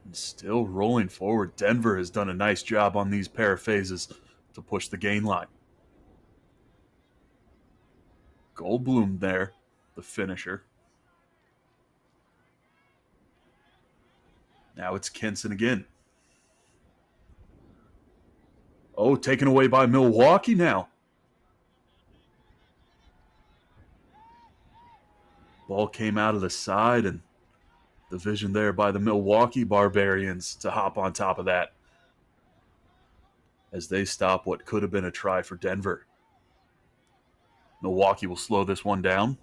And still rolling forward. Denver has done a nice job on these pair of phases to push the gain line. Goldblum there, the finisher. Now it's Kenson again. Oh, taken away by Milwaukee now. Ball came out of the side, and the vision there by the Milwaukee Barbarians to hop on top of that as they stop what could have been a try for Denver. Milwaukee will slow this one down.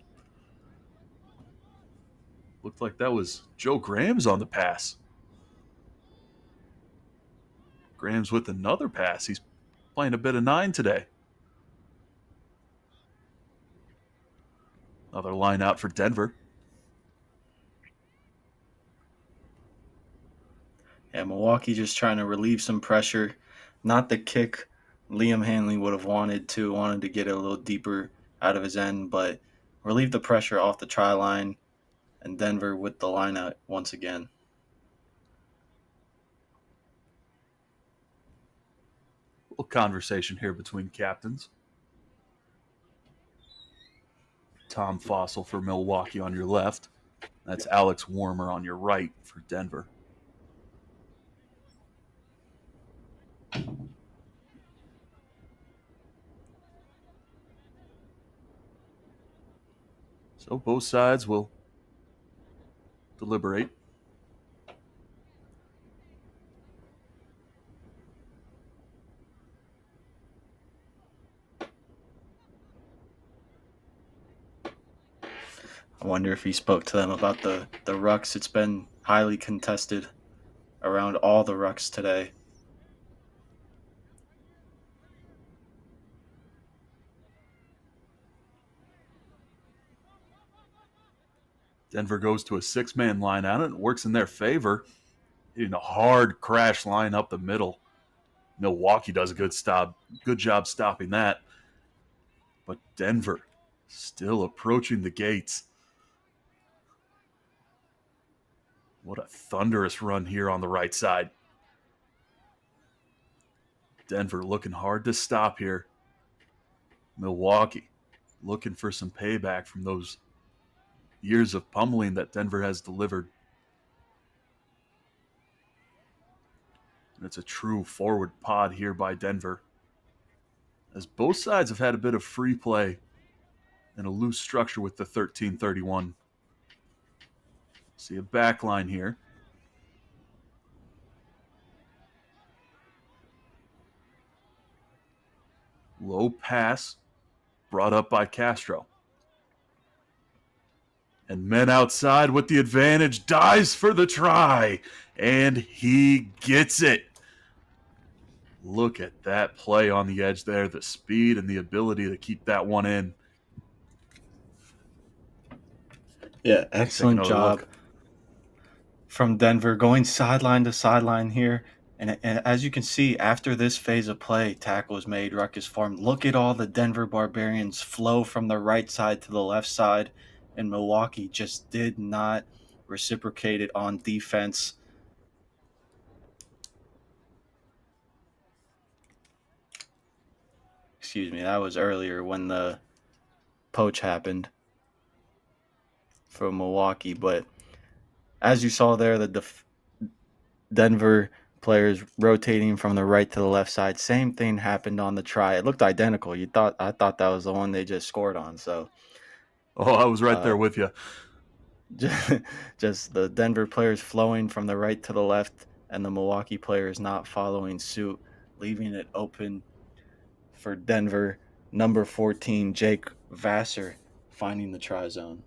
Looked like that was Joe Grahams on the pass. Graham's with another pass. He's playing a bit of 9 today. Another line out for Denver. Yeah, Milwaukee just trying to relieve some pressure. Not the kick Liam Hanley would have wanted to get it a little deeper out of his end, but relieve the pressure off the try line, and Denver with the line out once again. A little conversation here between captains. Tom Fossil for Milwaukee on your left. That's Alex Warmer on your right for Denver. So both sides will deliberate. I wonder if he spoke to them about the rucks. It's been highly contested around all the rucks today. Denver goes to a 6-man line on it and works in their favor. Hitting a hard crash line up the middle. Milwaukee does a good job stopping that. But Denver still approaching the gates. What a thunderous run here on the right side. Denver looking hard to stop here. Milwaukee looking for some payback from those years of pummeling that Denver has delivered. And it's a true forward pod here by Denver, as both sides have had a bit of free play and a loose structure with the 13-31. See a back line here. Low pass brought up by Castro. And men outside with the advantage, dives for the try, and he gets it. Look at that play on the edge there, the speed and the ability to keep that one in. Yeah, excellent job from Denver, going sideline to sideline here. And as you can see, after this phase of play, tackle is made, ruckus formed. Look at all the Denver Barbarians flow from the right side to the left side, and Milwaukee just did not reciprocate it on defense. Excuse me, that was earlier when the poach happened for Milwaukee. But as you saw there, the Denver players rotating from the right to the left side. Same thing happened on the try. It looked identical. I thought that was the one they just scored on. So, I was right there with you. Just the Denver players flowing from the right to the left, and the Milwaukee players not following suit, leaving it open for Denver. Number 14, Jake Vassar, finding the try zone.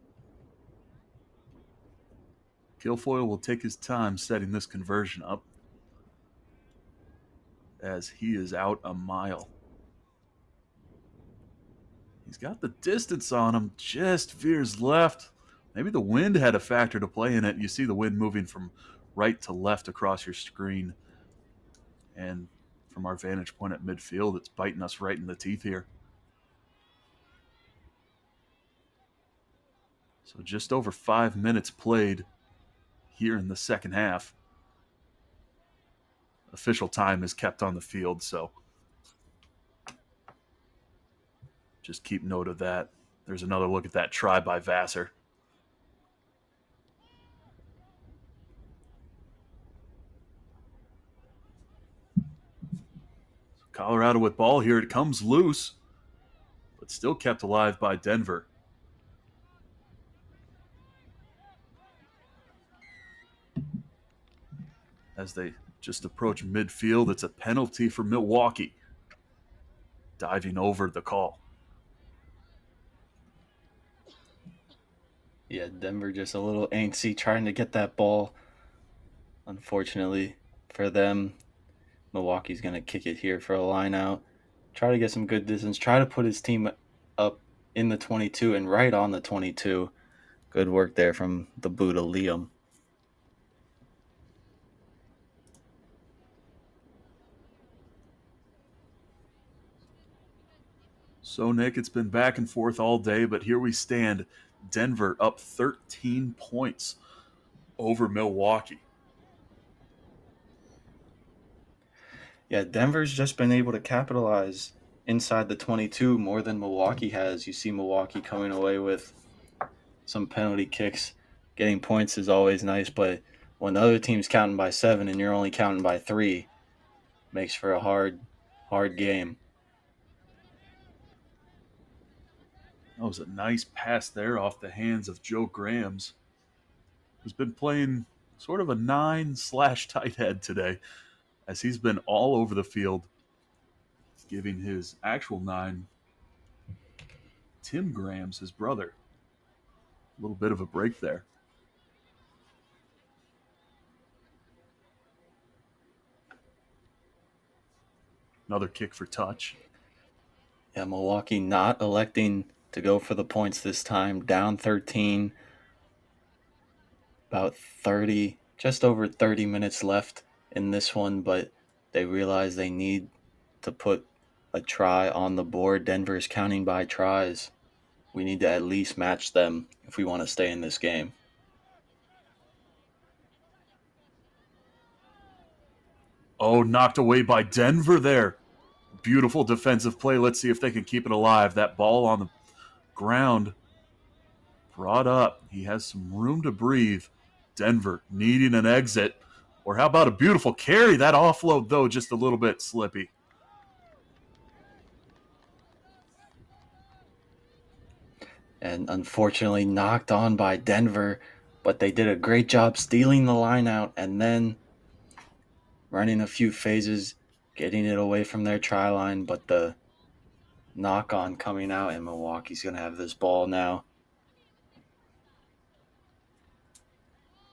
Guilfoyle will take his time setting this conversion up, as he is out a mile. He's got the distance on him, just veers left. Maybe the wind had a factor to play in it. You see the wind moving from right to left across your screen. And from our vantage point at midfield, it's biting us right in the teeth here. So just over 5 minutes played here in the second half. Official time is kept on the field, so just keep note of that. There's another look at that try by Vassar. Colorado with ball here. It comes loose, but still kept alive by Denver. As they just approach midfield, it's a penalty for Milwaukee. Diving over the call. Yeah, Denver just a little antsy trying to get that ball. Unfortunately for them, Milwaukee's going to kick it here for a line out. Try to get some good distance. Try to put his team up in the 22 and right on the 22. Good work there from the Buddha Liam. So, Nick, it's been back and forth all day, but here we stand. Denver up 13 points over Milwaukee. Yeah, Denver's just been able to capitalize inside the 22 more than Milwaukee has. You see Milwaukee coming away with some penalty kicks. Getting points is always nice, but when the other team's counting by 7 and you're only counting by 3, makes for a hard game. That was a nice pass there off the hands of Joe Grahams, who's been playing sort of a 9/tight end today, as he's been all over the field, giving his actual 9, Tim Grahams, his brother, a little bit of a break there. Another kick for touch. Yeah, Milwaukee not electing to go for the points this time, down 13, about 30, just over 30 minutes left in this one, but they realize they need to put a try on the board. Denver's counting by tries. We need to at least match them if we want to stay in this game. Oh, knocked away by Denver there. Beautiful defensive play. Let's see if they can keep it alive. That ball on the ground brought up. He has some room to breathe. Denver needing an exit. Or how about a beautiful carry? That offload, though, just a little bit slippy. And unfortunately knocked on by Denver, but they did a great job stealing the line out and then running a few phases, getting it away from their try line, but the knock on coming out, and Milwaukee's going to have this ball now.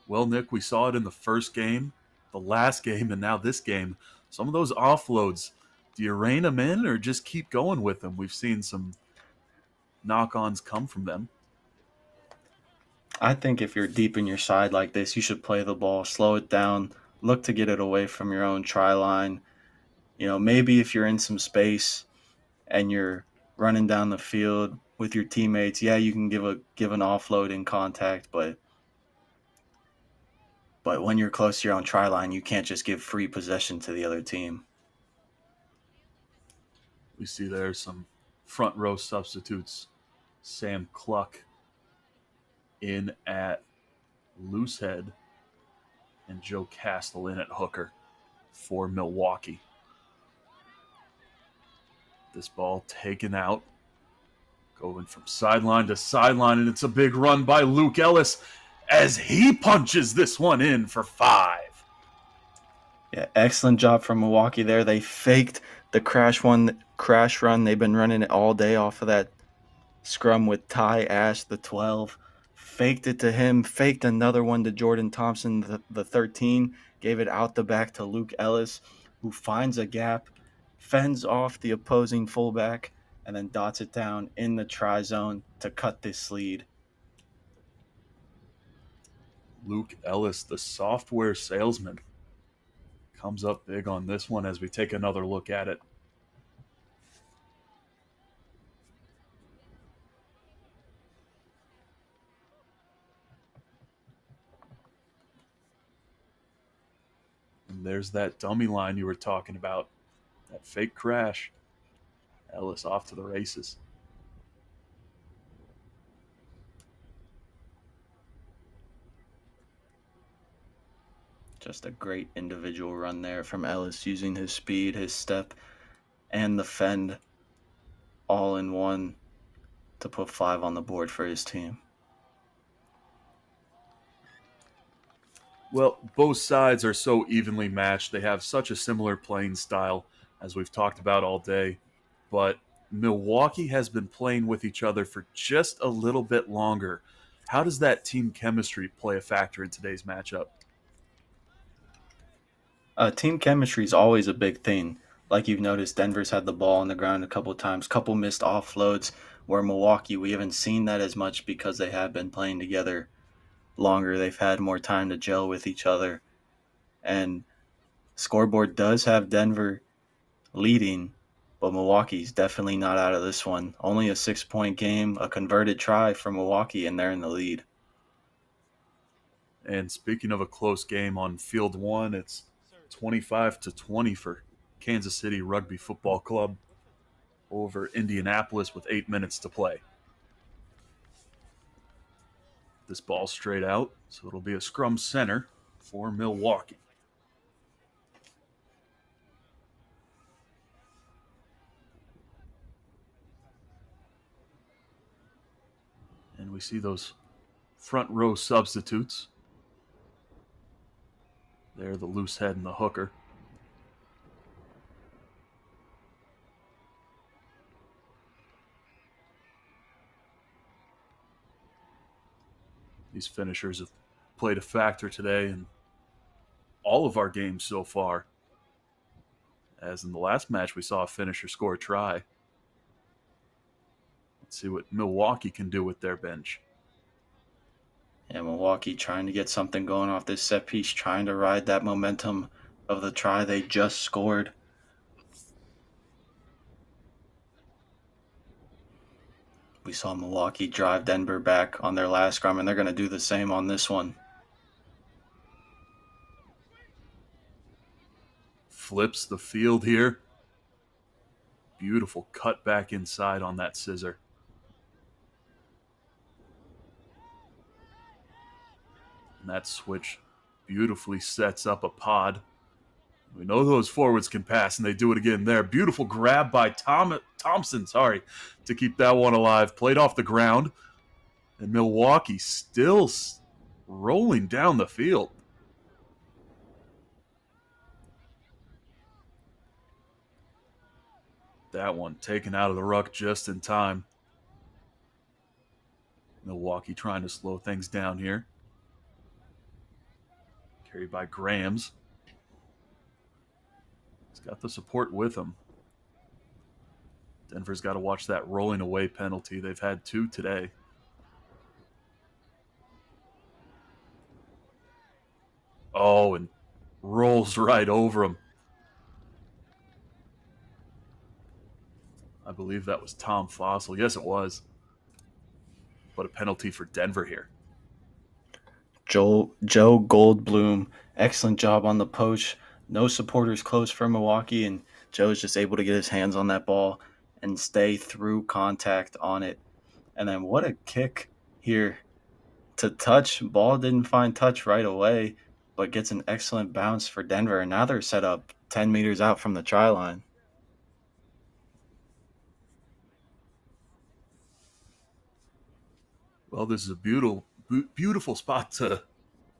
Well, Nick, we saw it in the first game, the last game, and now this game. Some of those offloads, do you rein them in or just keep going with them? We've seen some knock-ons come from them. I think if you're deep in your side like this, you should play the ball, slow it down, look to get it away from your own try line. You know, maybe if you're in some space and you're running down the field with your teammates, yeah, you can give an offload in contact, but when you're close to your own try line, you can't just give free possession to the other team. We see there some front row substitutes. Sam Cluck in at loosehead and Joe Castle in at hooker for Milwaukee. This ball taken out, going from sideline to sideline, and it's a big run by Luke Ellis as he punches this one in for 5. Yeah, excellent job from Milwaukee there. They faked the crash run. They've been running it all day off of that scrum with Ty Ash, the 12. Faked it to him, faked another one to Jordan Thompson, the 13, gave it out the back to Luke Ellis, who finds a gap, fends off the opposing fullback, and then dots it down in the try zone to cut this lead. Luke Ellis, the software salesman, comes up big on this one as we take another look at it. And there's that dummy line you were talking about, that fake crash. Ellis off to the races. Just a great individual run there from Ellis, using his speed, his step, and the fend all in one to put 5 on the board for his team. Well, both sides are so evenly matched. They have such a similar playing style, as we've talked about all day. But Milwaukee has been playing with each other for just a little bit longer. How does that team chemistry play a factor in today's matchup? Team chemistry is always a big thing. Like you've noticed, Denver's had the ball on the ground a couple of times, couple missed offloads. Where Milwaukee, we haven't seen that as much because they have been playing together longer. They've had more time to gel with each other. And scoreboard does have Denver leading, but Milwaukee's definitely not out of this one. Only a 6-point game, a converted try from Milwaukee, and they're in the lead. And speaking of a close game on field one, it's 25-20 for Kansas City Rugby Football Club over Indianapolis with 8 minutes to play. This ball straight out, so it'll be a scrum center for Milwaukee. And we see those front row substitutes. There, the loose head and the hooker. These finishers have played a factor today in all of our games so far. As in the last match, we saw a finisher score a try. Let's see what Milwaukee can do with their bench. Yeah, Milwaukee trying to get something going off this set piece, trying to ride that momentum of the try they just scored. We saw Milwaukee drive Denver back on their last scrum, and they're going to do the same on this one. Flips the field here. Beautiful cut back inside on that scissor. And that switch beautifully sets up a pod. We know those forwards can pass, and they do it again there. Beautiful grab by Thompson, to keep that one alive. Played off the ground. And Milwaukee still rolling down the field. That one taken out of the ruck just in time. Milwaukee trying to slow things down here. Carried by Grams. He's got the support with him. Denver's got to watch that rolling away penalty. They've had 2 today. Oh, and rolls right over him. I believe that was Tom Fossil. Yes, it was. But a penalty for Denver here. Joe Goldblum, excellent job on the poach. No supporters close for Milwaukee, and Joe's just able to get his hands on that ball and stay through contact on it. And then what a kick here to touch. Ball didn't find touch right away, but gets an excellent bounce for Denver. And now they're set up 10 meters out from the try line. Well, this is a beautiful spot to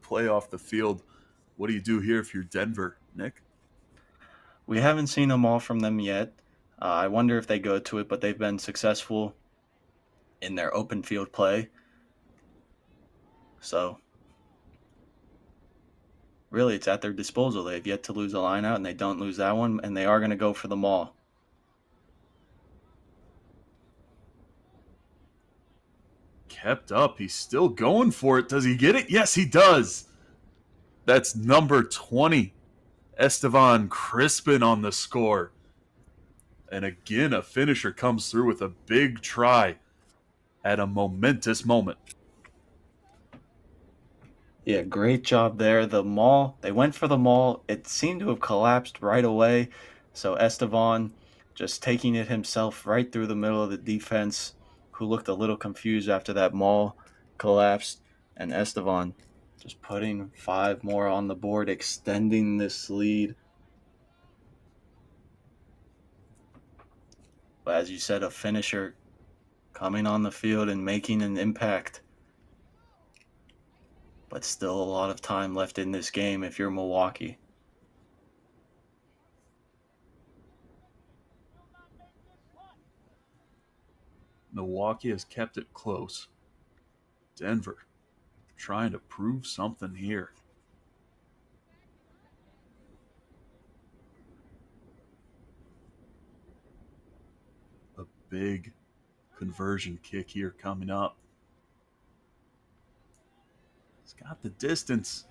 play off the field. What do you do here if you're Denver, Nick? We haven't seen them all from them yet. I wonder if they go to it, but they've been successful in their open field play. So, really, it's at their disposal. They've yet to lose a line out, and they don't lose that one, and they are going to go for the maul. Kept up. He's still going for it. Does he get it? Yes, he does. That's number 20. Estevan Crispin on the score. And again, a finisher comes through with a big try at a momentous moment. Yeah, great job there. The maul, they went for the maul. It seemed to have collapsed right away. So Estevan just taking it himself right through the middle of the defense, who looked a little confused after that maul collapsed. And Estevan just putting 5 more on the board, extending this lead. But as you said, a finisher coming on the field and making an impact. But still a lot of time left in this game if you're Milwaukee. Milwaukee has kept it close. Denver trying to prove something here. big conversion kick here coming up. He's got the distance.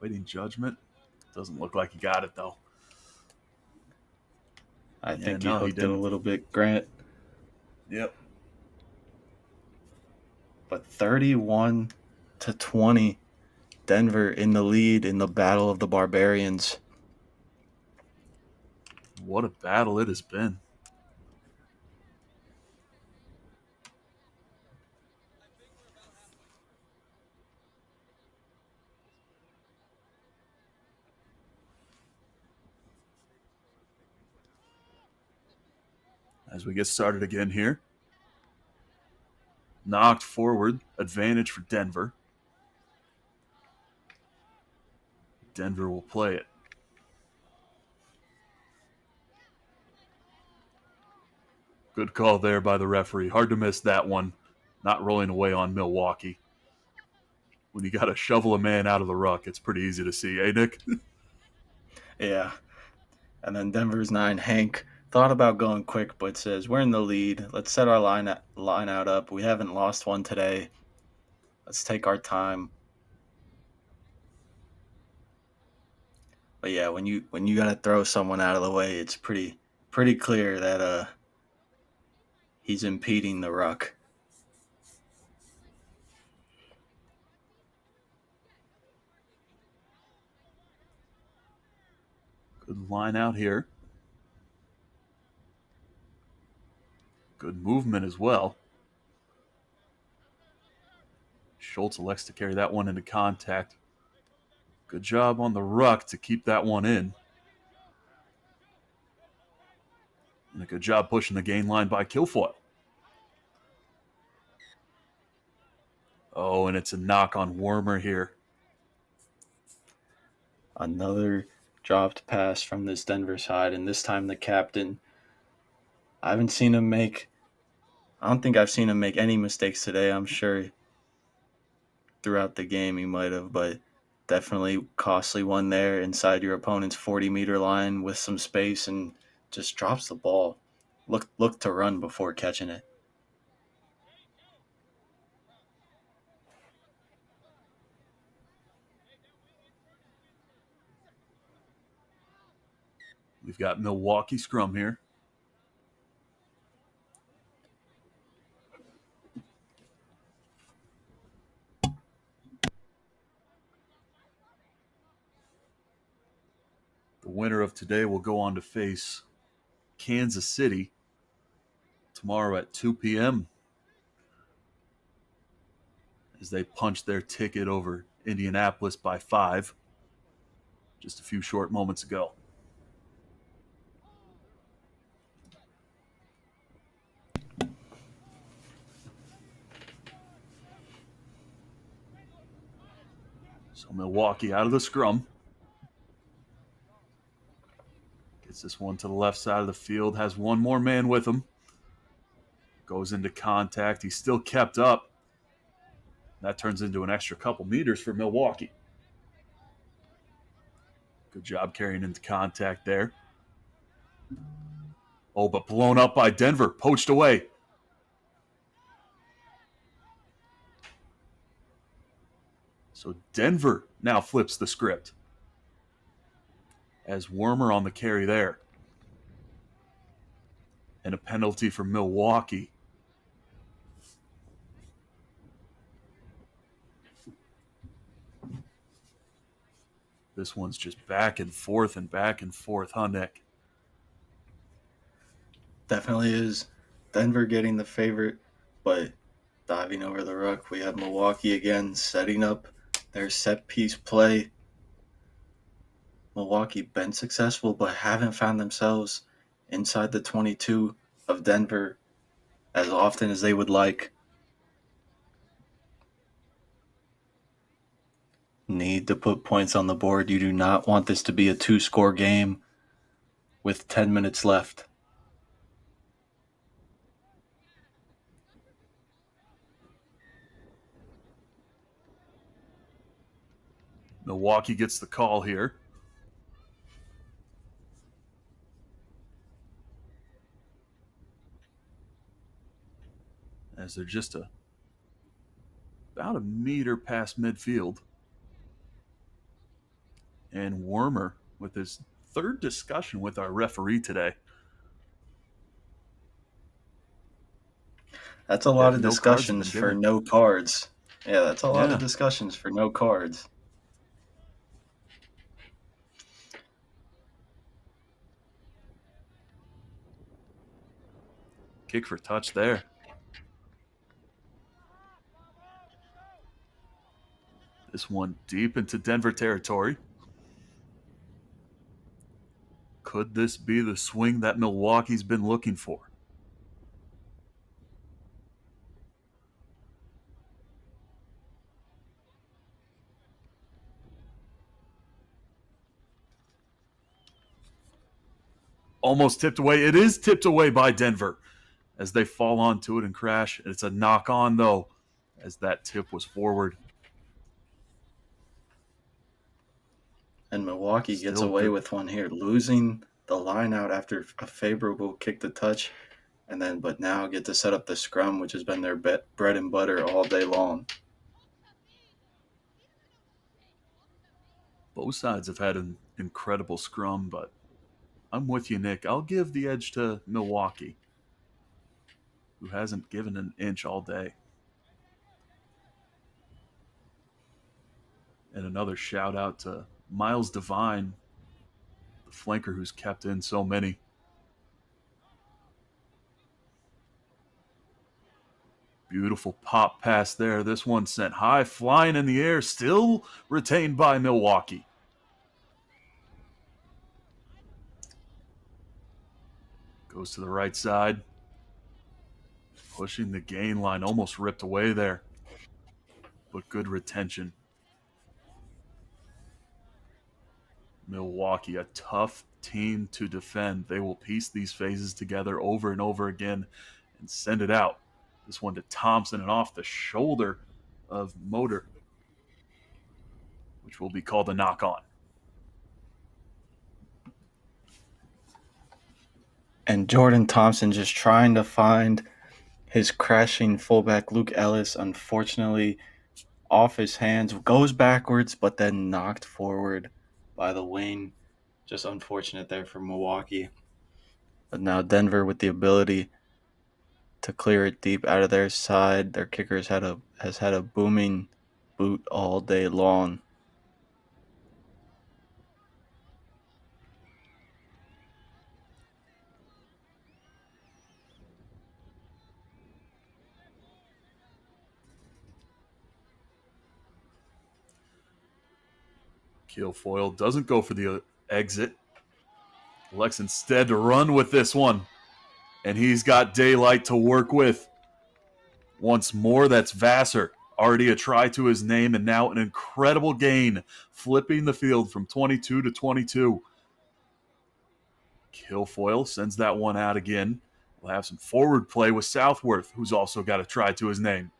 Waiting judgment. Doesn't look like he got it, though. I think he hooked it a little bit, Grant. Yep. But 31-20, Denver in the lead in the Battle of the Barbarians. What a battle it has been. As we get started again here. Knocked forward. Advantage for Denver. Denver will play it. Good call there by the referee. Hard to miss that one. Not rolling away on Milwaukee. When you got to shovel a man out of the ruck, it's pretty easy to see, eh, Nick? Yeah. And then Denver's 9, Hank, thought about going quick, but says, we're in the lead. Let's set our line out up. We haven't lost one today. Let's take our time. But yeah, when you gotta throw someone out of the way, it's pretty clear that he's impeding the ruck. Good line out here. Good movement as well. Schultz elects to carry that one into contact. Good job on the ruck to keep that one in. And a good job pushing the gain line by Kilfoyle. Oh, and it's a knock on Wormer here. Another dropped pass from this Denver side, and this time the captain. I don't think I've seen him make any mistakes today. I'm sure throughout the game he might have, but definitely costly one there inside your opponent's 40-meter line with some space and just drops the ball. Look to run before catching it. We've got Milwaukee scrum here. The winner of today will go on to face Kansas City tomorrow at 2 p.m. as they punch their ticket over Indianapolis by 5 just a few short moments ago. So Milwaukee out of the scrum. Gets this one to the left side of the field. Has one more man with him. Goes into contact. He's still kept up. That turns into an extra couple meters for Milwaukee. Good job carrying into contact there. Oh, but blown up by Denver. Poached away. So Denver now flips the script. As Wormer on the carry there. And a penalty for Milwaukee. This one's just back and forth, huh, Nick? Definitely is. Denver getting the favorite, but diving over the ruck. We have Milwaukee again setting up their set-piece play. Milwaukee been successful, but haven't found themselves inside the 22 of Denver as often as they would like. Need to put points on the board. You do not want this to be a 2-score game with 10 minutes left. Milwaukee gets the call here. as they're just about a meter past midfield. And Wormer with his third discussion with our referee today. That's a lot of No cards have been discussions for given. no cards. Yeah, that's a lot of Yeah. discussions for no cards. Kick for touch there. This one deep into Denver territory. Could this be the swing that Milwaukee's been looking for? Almost tipped away. It is tipped away by Denver as they fall onto it and crash. It's a knock on, though, as that tip was forward. And Milwaukee gets Still away good. with one here, losing the line out after a favorable kick to touch, but now get to set up the scrum, which has been their bread and butter all day long. Both sides have had an incredible scrum, but I'm with you, Nick. I'll give the edge to Milwaukee, who hasn't given an inch all day. And another shout out to Miles Devine, the flanker who's kept in so many. Beautiful pop pass there. This one sent high, flying in the air, still retained by Milwaukee. Goes to the right side. Pushing the gain line, almost ripped away there. But good retention. Milwaukee, a tough team to defend. They will piece these phases together over and over again and send it out. This one to Thompson and off the shoulder of Motor, which will be called a knock on. And Jordan Thompson just trying to find his crashing fullback Luke Ellis, unfortunately off his hands, goes backwards, but then knocked forward by the wing. Just unfortunate there for Milwaukee. But now Denver with the ability to clear it deep out of their side. Their kicker has had a booming boot all day long. Kilfoyle doesn't go for the exit. Elects instead to run with this one. And he's got daylight to work with. Once more, that's Vassar. Already a try to his name, and now an incredible gain, flipping the field from 22 to 22. Kilfoyle sends that one out again. We'll have some forward play with Southworth, who's also got a try to his name.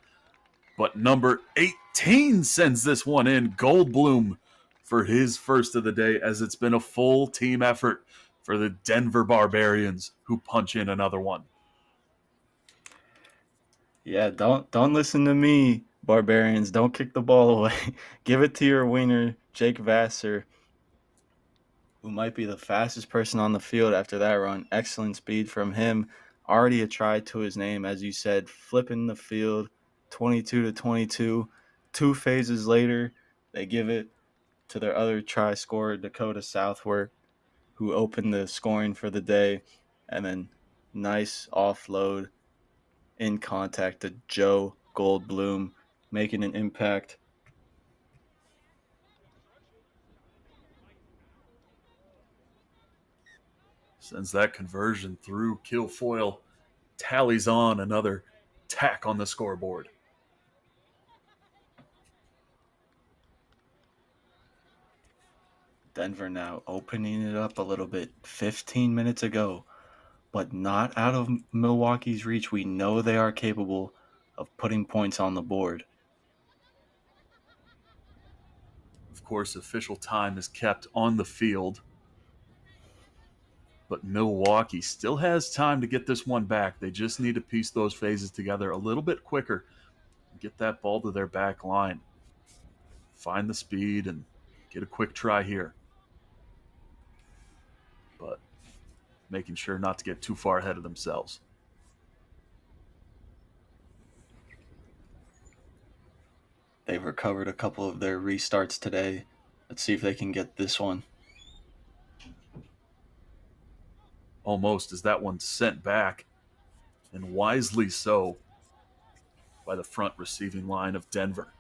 But number 18 sends this one in, Goldblum, for his first of the day, as it's been a full team effort for the Denver Barbarians, who punch in another one. Yeah, don't listen to me, Barbarians. Don't kick the ball away. Give it to your winger, Jake Vassar, who might be the fastest person on the field after that run. Excellent speed from him. Already a try to his name, as you said, flipping the field 22 to 22. 2 phases later, they give it to their other try scorer, Dakota Southworth, who opened the scoring for the day. And then nice offload in contact to Joe Goldblum, making an impact. Sends that conversion through. Kilfoyle tallies on another tack on the scoreboard. Denver now opening it up a little bit 15 minutes ago, but not out of Milwaukee's reach. We know they are capable of putting points on the board. Of course, official time is kept on the field. But Milwaukee still has time to get this one back. They just need to piece those phases together a little bit quicker. Get that ball to their back line. Find the speed and get a quick try here. But making sure not to get too far ahead of themselves. They've recovered a couple of their restarts today. Let's see if they can get this one. Almost as that one sent back, and wisely so, by the front receiving line of Denver.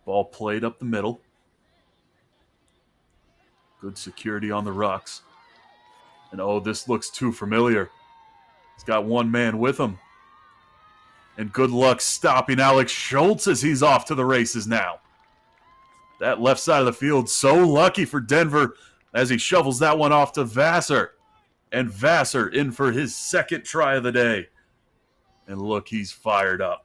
Ball played up the middle. Good security on the rucks. And oh, this looks too familiar. He's got one man with him. And good luck stopping Alex Schultz as he's off to the races now. That left side of the field, so lucky for Denver as he shovels that one off to Vassar. And Vassar in for his second try of the day. And look, he's fired up.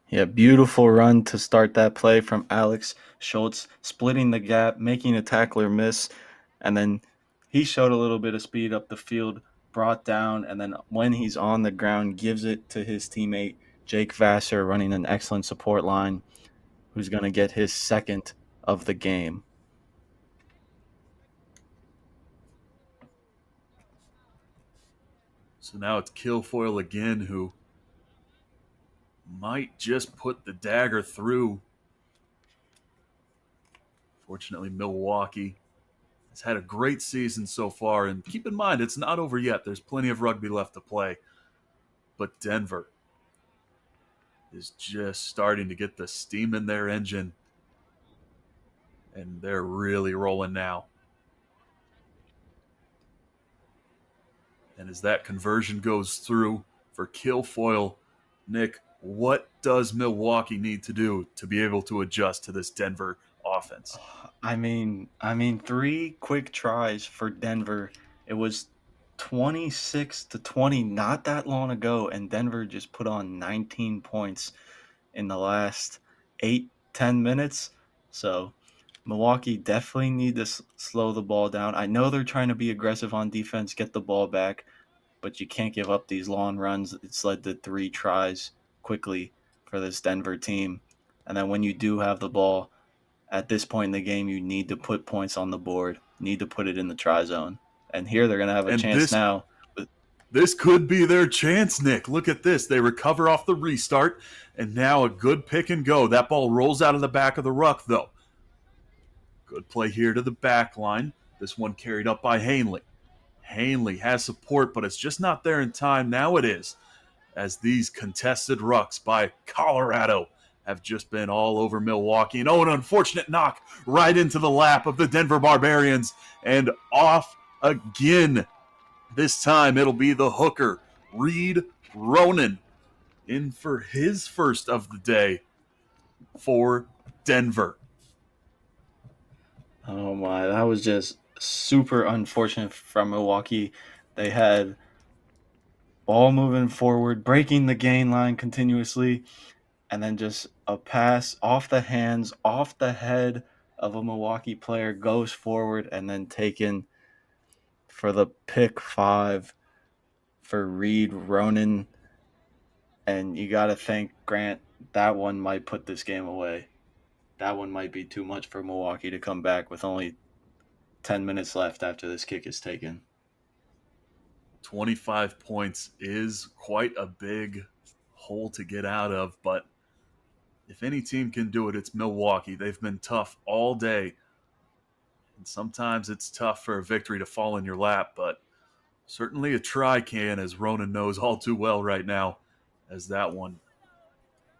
Yeah, beautiful run to start that play from Alex Schultz, splitting the gap, making a tackler miss, and then he showed a little bit of speed up the field, brought down, and then when he's on the ground, gives it to his teammate, Jake Vassar, running an excellent support line, who's going to get his second of the game. So now it's Kilfoyle again, who might just put the dagger through. Fortunately, Milwaukee has had a great season so far, and keep in mind, it's not over yet. There's plenty of rugby left to play. But Denver is just starting to get the steam in their engine, and they're really rolling now. And as that conversion goes through for Kilfoyle, Nick, what does Milwaukee need to do to be able to adjust to this Denver offense? I mean, 3 quick tries for Denver. It was 26-20 not that long ago, and Denver just put on 19 points in the last 8-10 minutes. So Milwaukee definitely need to slow the ball down. I know they're trying to be aggressive on defense, get the ball back, but you can't give up these long runs. It's led to 3 tries quickly for this Denver team. And then when you do have the ball, at this point in the game, you need to put points on the board, need to put it in the try zone. And here they're going to have a chance now. This could be their chance, Nick. Look at this. They recover off the restart, and now a good pick and go. That ball rolls out of the back of the ruck, though. Good play here to the back line. This one carried up by Hanley. Hanley has support, but it's just not there in time. Now it is, as these contested rucks by Colorado have just been all over Milwaukee. And an unfortunate knock right into the lap of the Denver Barbarians, and off again. This time it'll be the hooker, Reed Ronan, in for his first of the day for Denver. Oh my, that was just super unfortunate from Milwaukee. They had ball moving forward, breaking the gain line continuously, and then just a pass off the hands, off the head of a Milwaukee player, goes forward and then taken for the pick 5 for Reed Ronan. And you got to think, Grant, that one might put this game away. That one might be too much for Milwaukee to come back with only 10 minutes left after this kick is taken. 25 points is quite a big hole to get out of, but if any team can do it, it's Milwaukee. They've been tough all day, and sometimes it's tough for a victory to fall in your lap, but certainly a try can, as Ronan knows all too well right now, as that one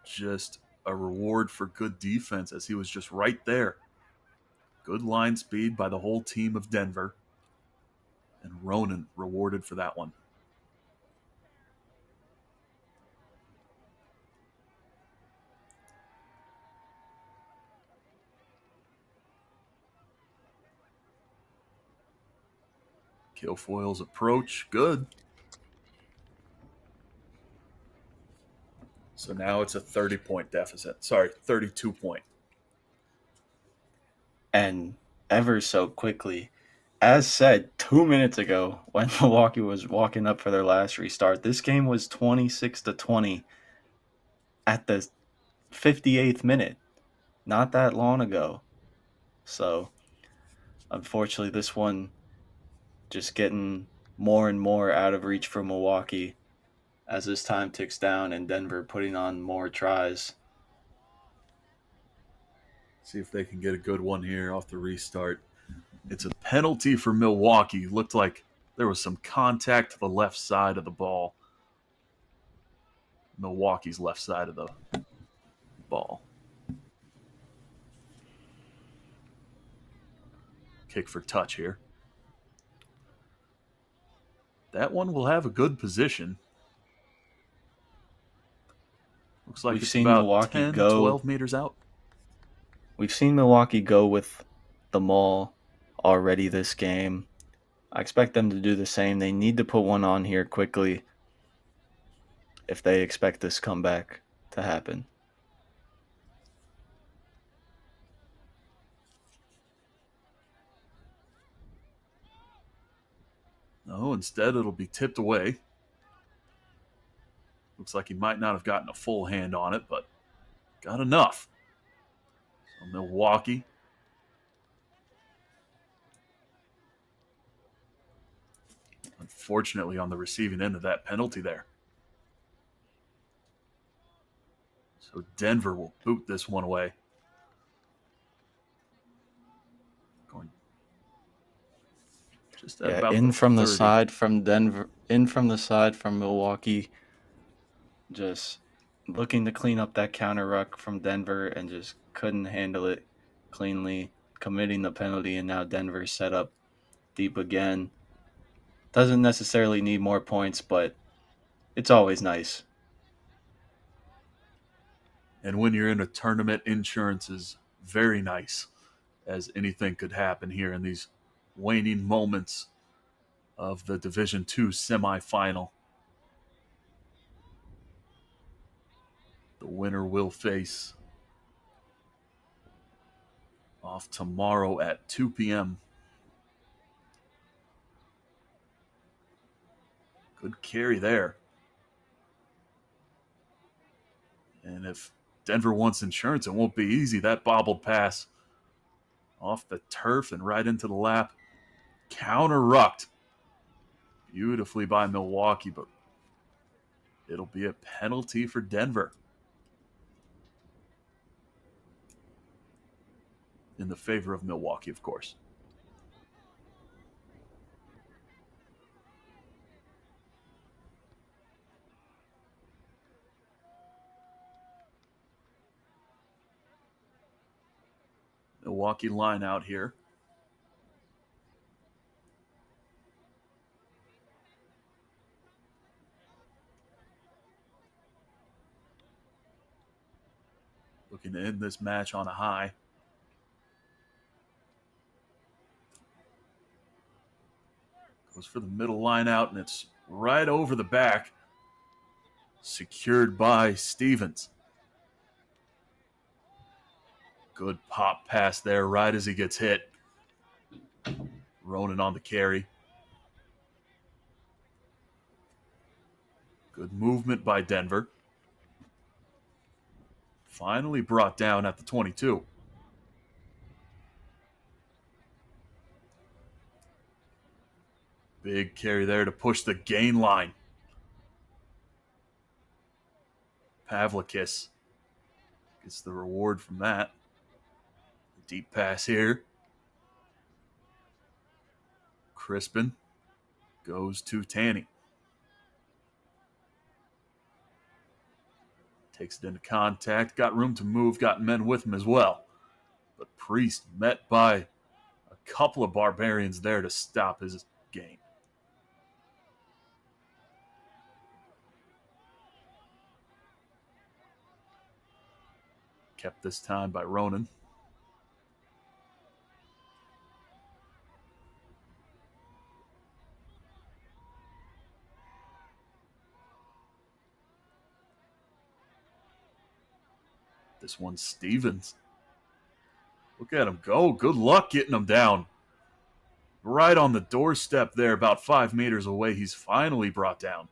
just a reward for good defense, as he was just right there. Good line speed by the whole team of Denver, and Ronan rewarded for that one. Kilfoyle's approach, good. So now it's a 30-point deficit. Sorry, 32-point. And ever so quickly, as said 2 minutes ago, when Milwaukee was walking up for their last restart, this game was 26-20 at the 58th minute, not that long ago. So, unfortunately, this one just getting more and more out of reach for Milwaukee as this time ticks down and Denver putting on more tries. See if they can get a good one here off the restart. It's a penalty for Milwaukee. Looked like there was some contact to the left side of the ball. Milwaukee's left side of the ball. Kick for touch here. That one will have a good position. Looks like We've it's seen about Milwaukee 10, go 12 meters out. We've seen Milwaukee go with the maul already this game. I expect them to do the same. They need to put one on here quickly if they expect this comeback to happen. No, instead it'll be tipped away. Looks like he might not have gotten a full hand on it, but got enough. So Milwaukee. Unfortunately, on the receiving end of that penalty there. So Denver will boot this one away. Going just at about in the from the 30. side from Denver, in from the side from Milwaukee, just looking to clean up that counter ruck from Denver and just couldn't handle it cleanly, committing the penalty, and now Denver set up deep again. Doesn't necessarily need more points, but it's always nice. And when you're in a tournament, insurance is very nice, as anything could happen here in these waning moments of the Division II semifinal. The winner will face off tomorrow at 2 p.m. Good carry there. And if Denver wants insurance, it won't be easy. That bobbled pass off the turf and right into the lap. Counter-rucked beautifully by Milwaukee, but it'll be a penalty for Denver. In the favor of Milwaukee, of course. Milwaukee line out here. Looking to end this match on a high. Goes for the middle line out, and it's right over the back. Secured by Stevens. Good pop pass there right as he gets hit. Ronan on the carry. Good movement by Denver. Finally brought down at the 22. Big carry there to push the gain line. Pavlikis gets the reward from that. Deep pass here. Crispin goes to Tanny. Takes it into contact. Got room to move. Got men with him as well. But Priest met by a couple of Barbarians there to stop his game. Kept this time by Ronan. This one's Stevens. Look at him go. Good luck getting him down. Right on the doorstep there, about 5 meters away, he's finally brought down.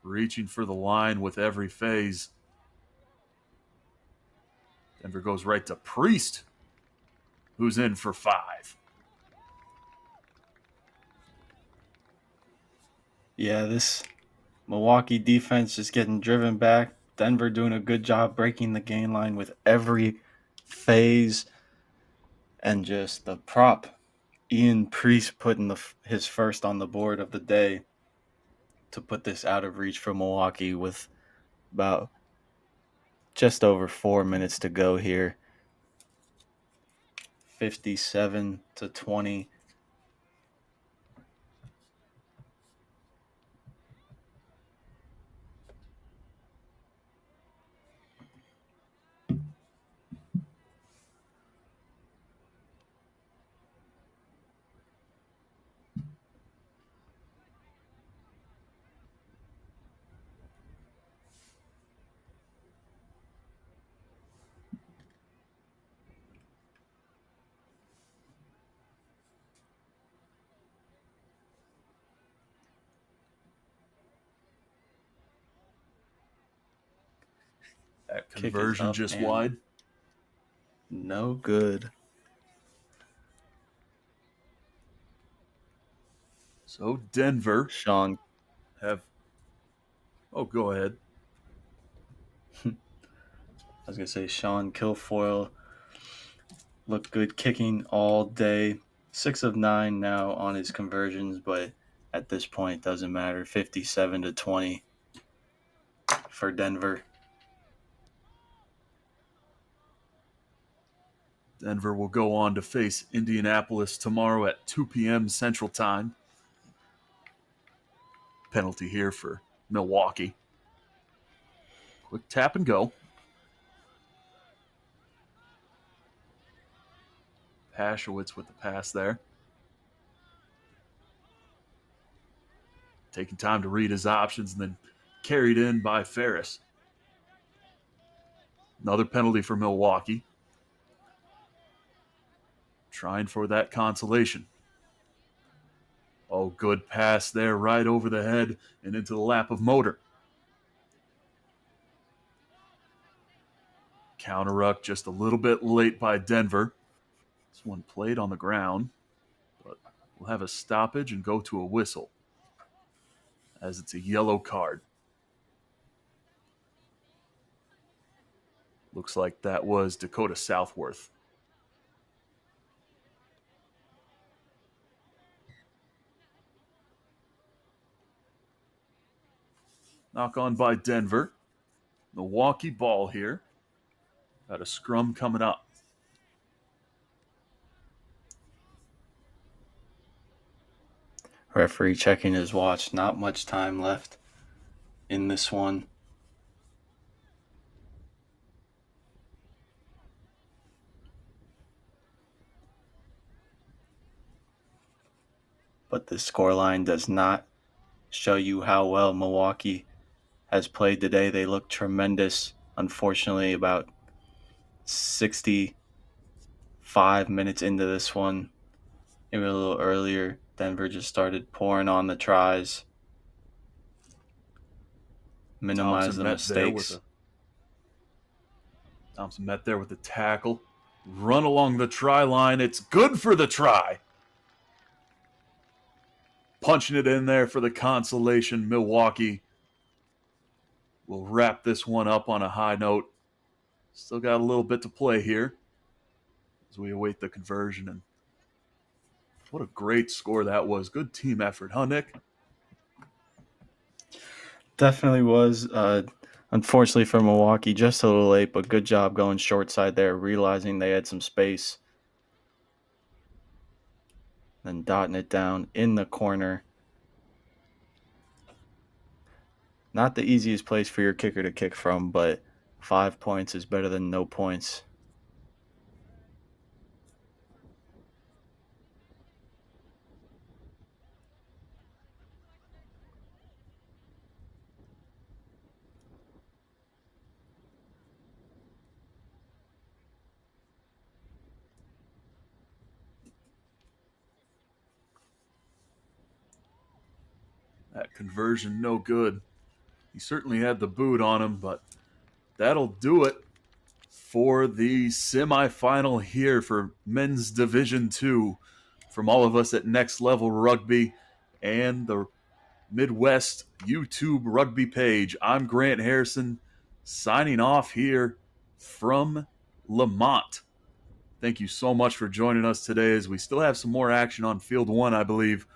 Reaching for the line with every phase. Denver goes right to Priest, who's in for 5. Yeah, this Milwaukee defense just getting driven back. Denver doing a good job breaking the gain line with every phase. And just the prop, Ian Priest putting his first on the board of the day to put this out of reach for Milwaukee with about just over 4 minutes to go here. 57-20. That Kick is conversion up just and wide. no good. So Denver Sean, have... Oh, go ahead. I was going to say Sean Kilfoyle looked good kicking all day. 6 of 9 now on his conversions, but at this point doesn't matter. 57-20 for Denver. Denver will go on to face Indianapolis tomorrow at 2 p.m. Central Time. Penalty here for Milwaukee. Quick tap and go. Pashowitz with the pass there. Taking time to read his options and then carried in by Ferris. Another penalty for Milwaukee. Trying for that consolation. Oh, good pass there, right over the head and into the lap of Motor. Counter-ruck just a little bit late by Denver. This one played on the ground, but we'll have a stoppage and go to a whistle as it's a yellow card. Looks like that was Dakota Southworth. Knock on by Denver. Milwaukee ball here. Got a scrum coming up. Referee checking his watch. Not much time left in this one. But the scoreline does not show you how well Milwaukee has played today. They look tremendous. Unfortunately, about 65 minutes into this one, maybe a little earlier, Denver just started pouring on the tries, minimize the mistakes. Thompson met there with the tackle. Run along the try line. It's good for the try. Punching it in there for the consolation. Milwaukee will wrap this one up on a high note. Still got a little bit to play here as we await the conversion. And what a great score that was. Good team effort, huh, Nick? Definitely was. Unfortunately for Milwaukee, just a little late, but good job going short side there, realizing they had some space. Then dotting it down in the corner. Not the easiest place for your kicker to kick from, but 5 points is better than no points. That conversion, no good. He certainly had the boot on him, but that'll do it for the semifinal here for Men's Division 2. From all of us at Next Level Rugby and the Midwest YouTube rugby page, I'm Grant Harrison, signing off here from Lamont. Thank you so much for joining us today as we still have some more action on Field 1, I believe.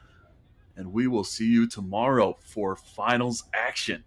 And we will see you tomorrow for finals action.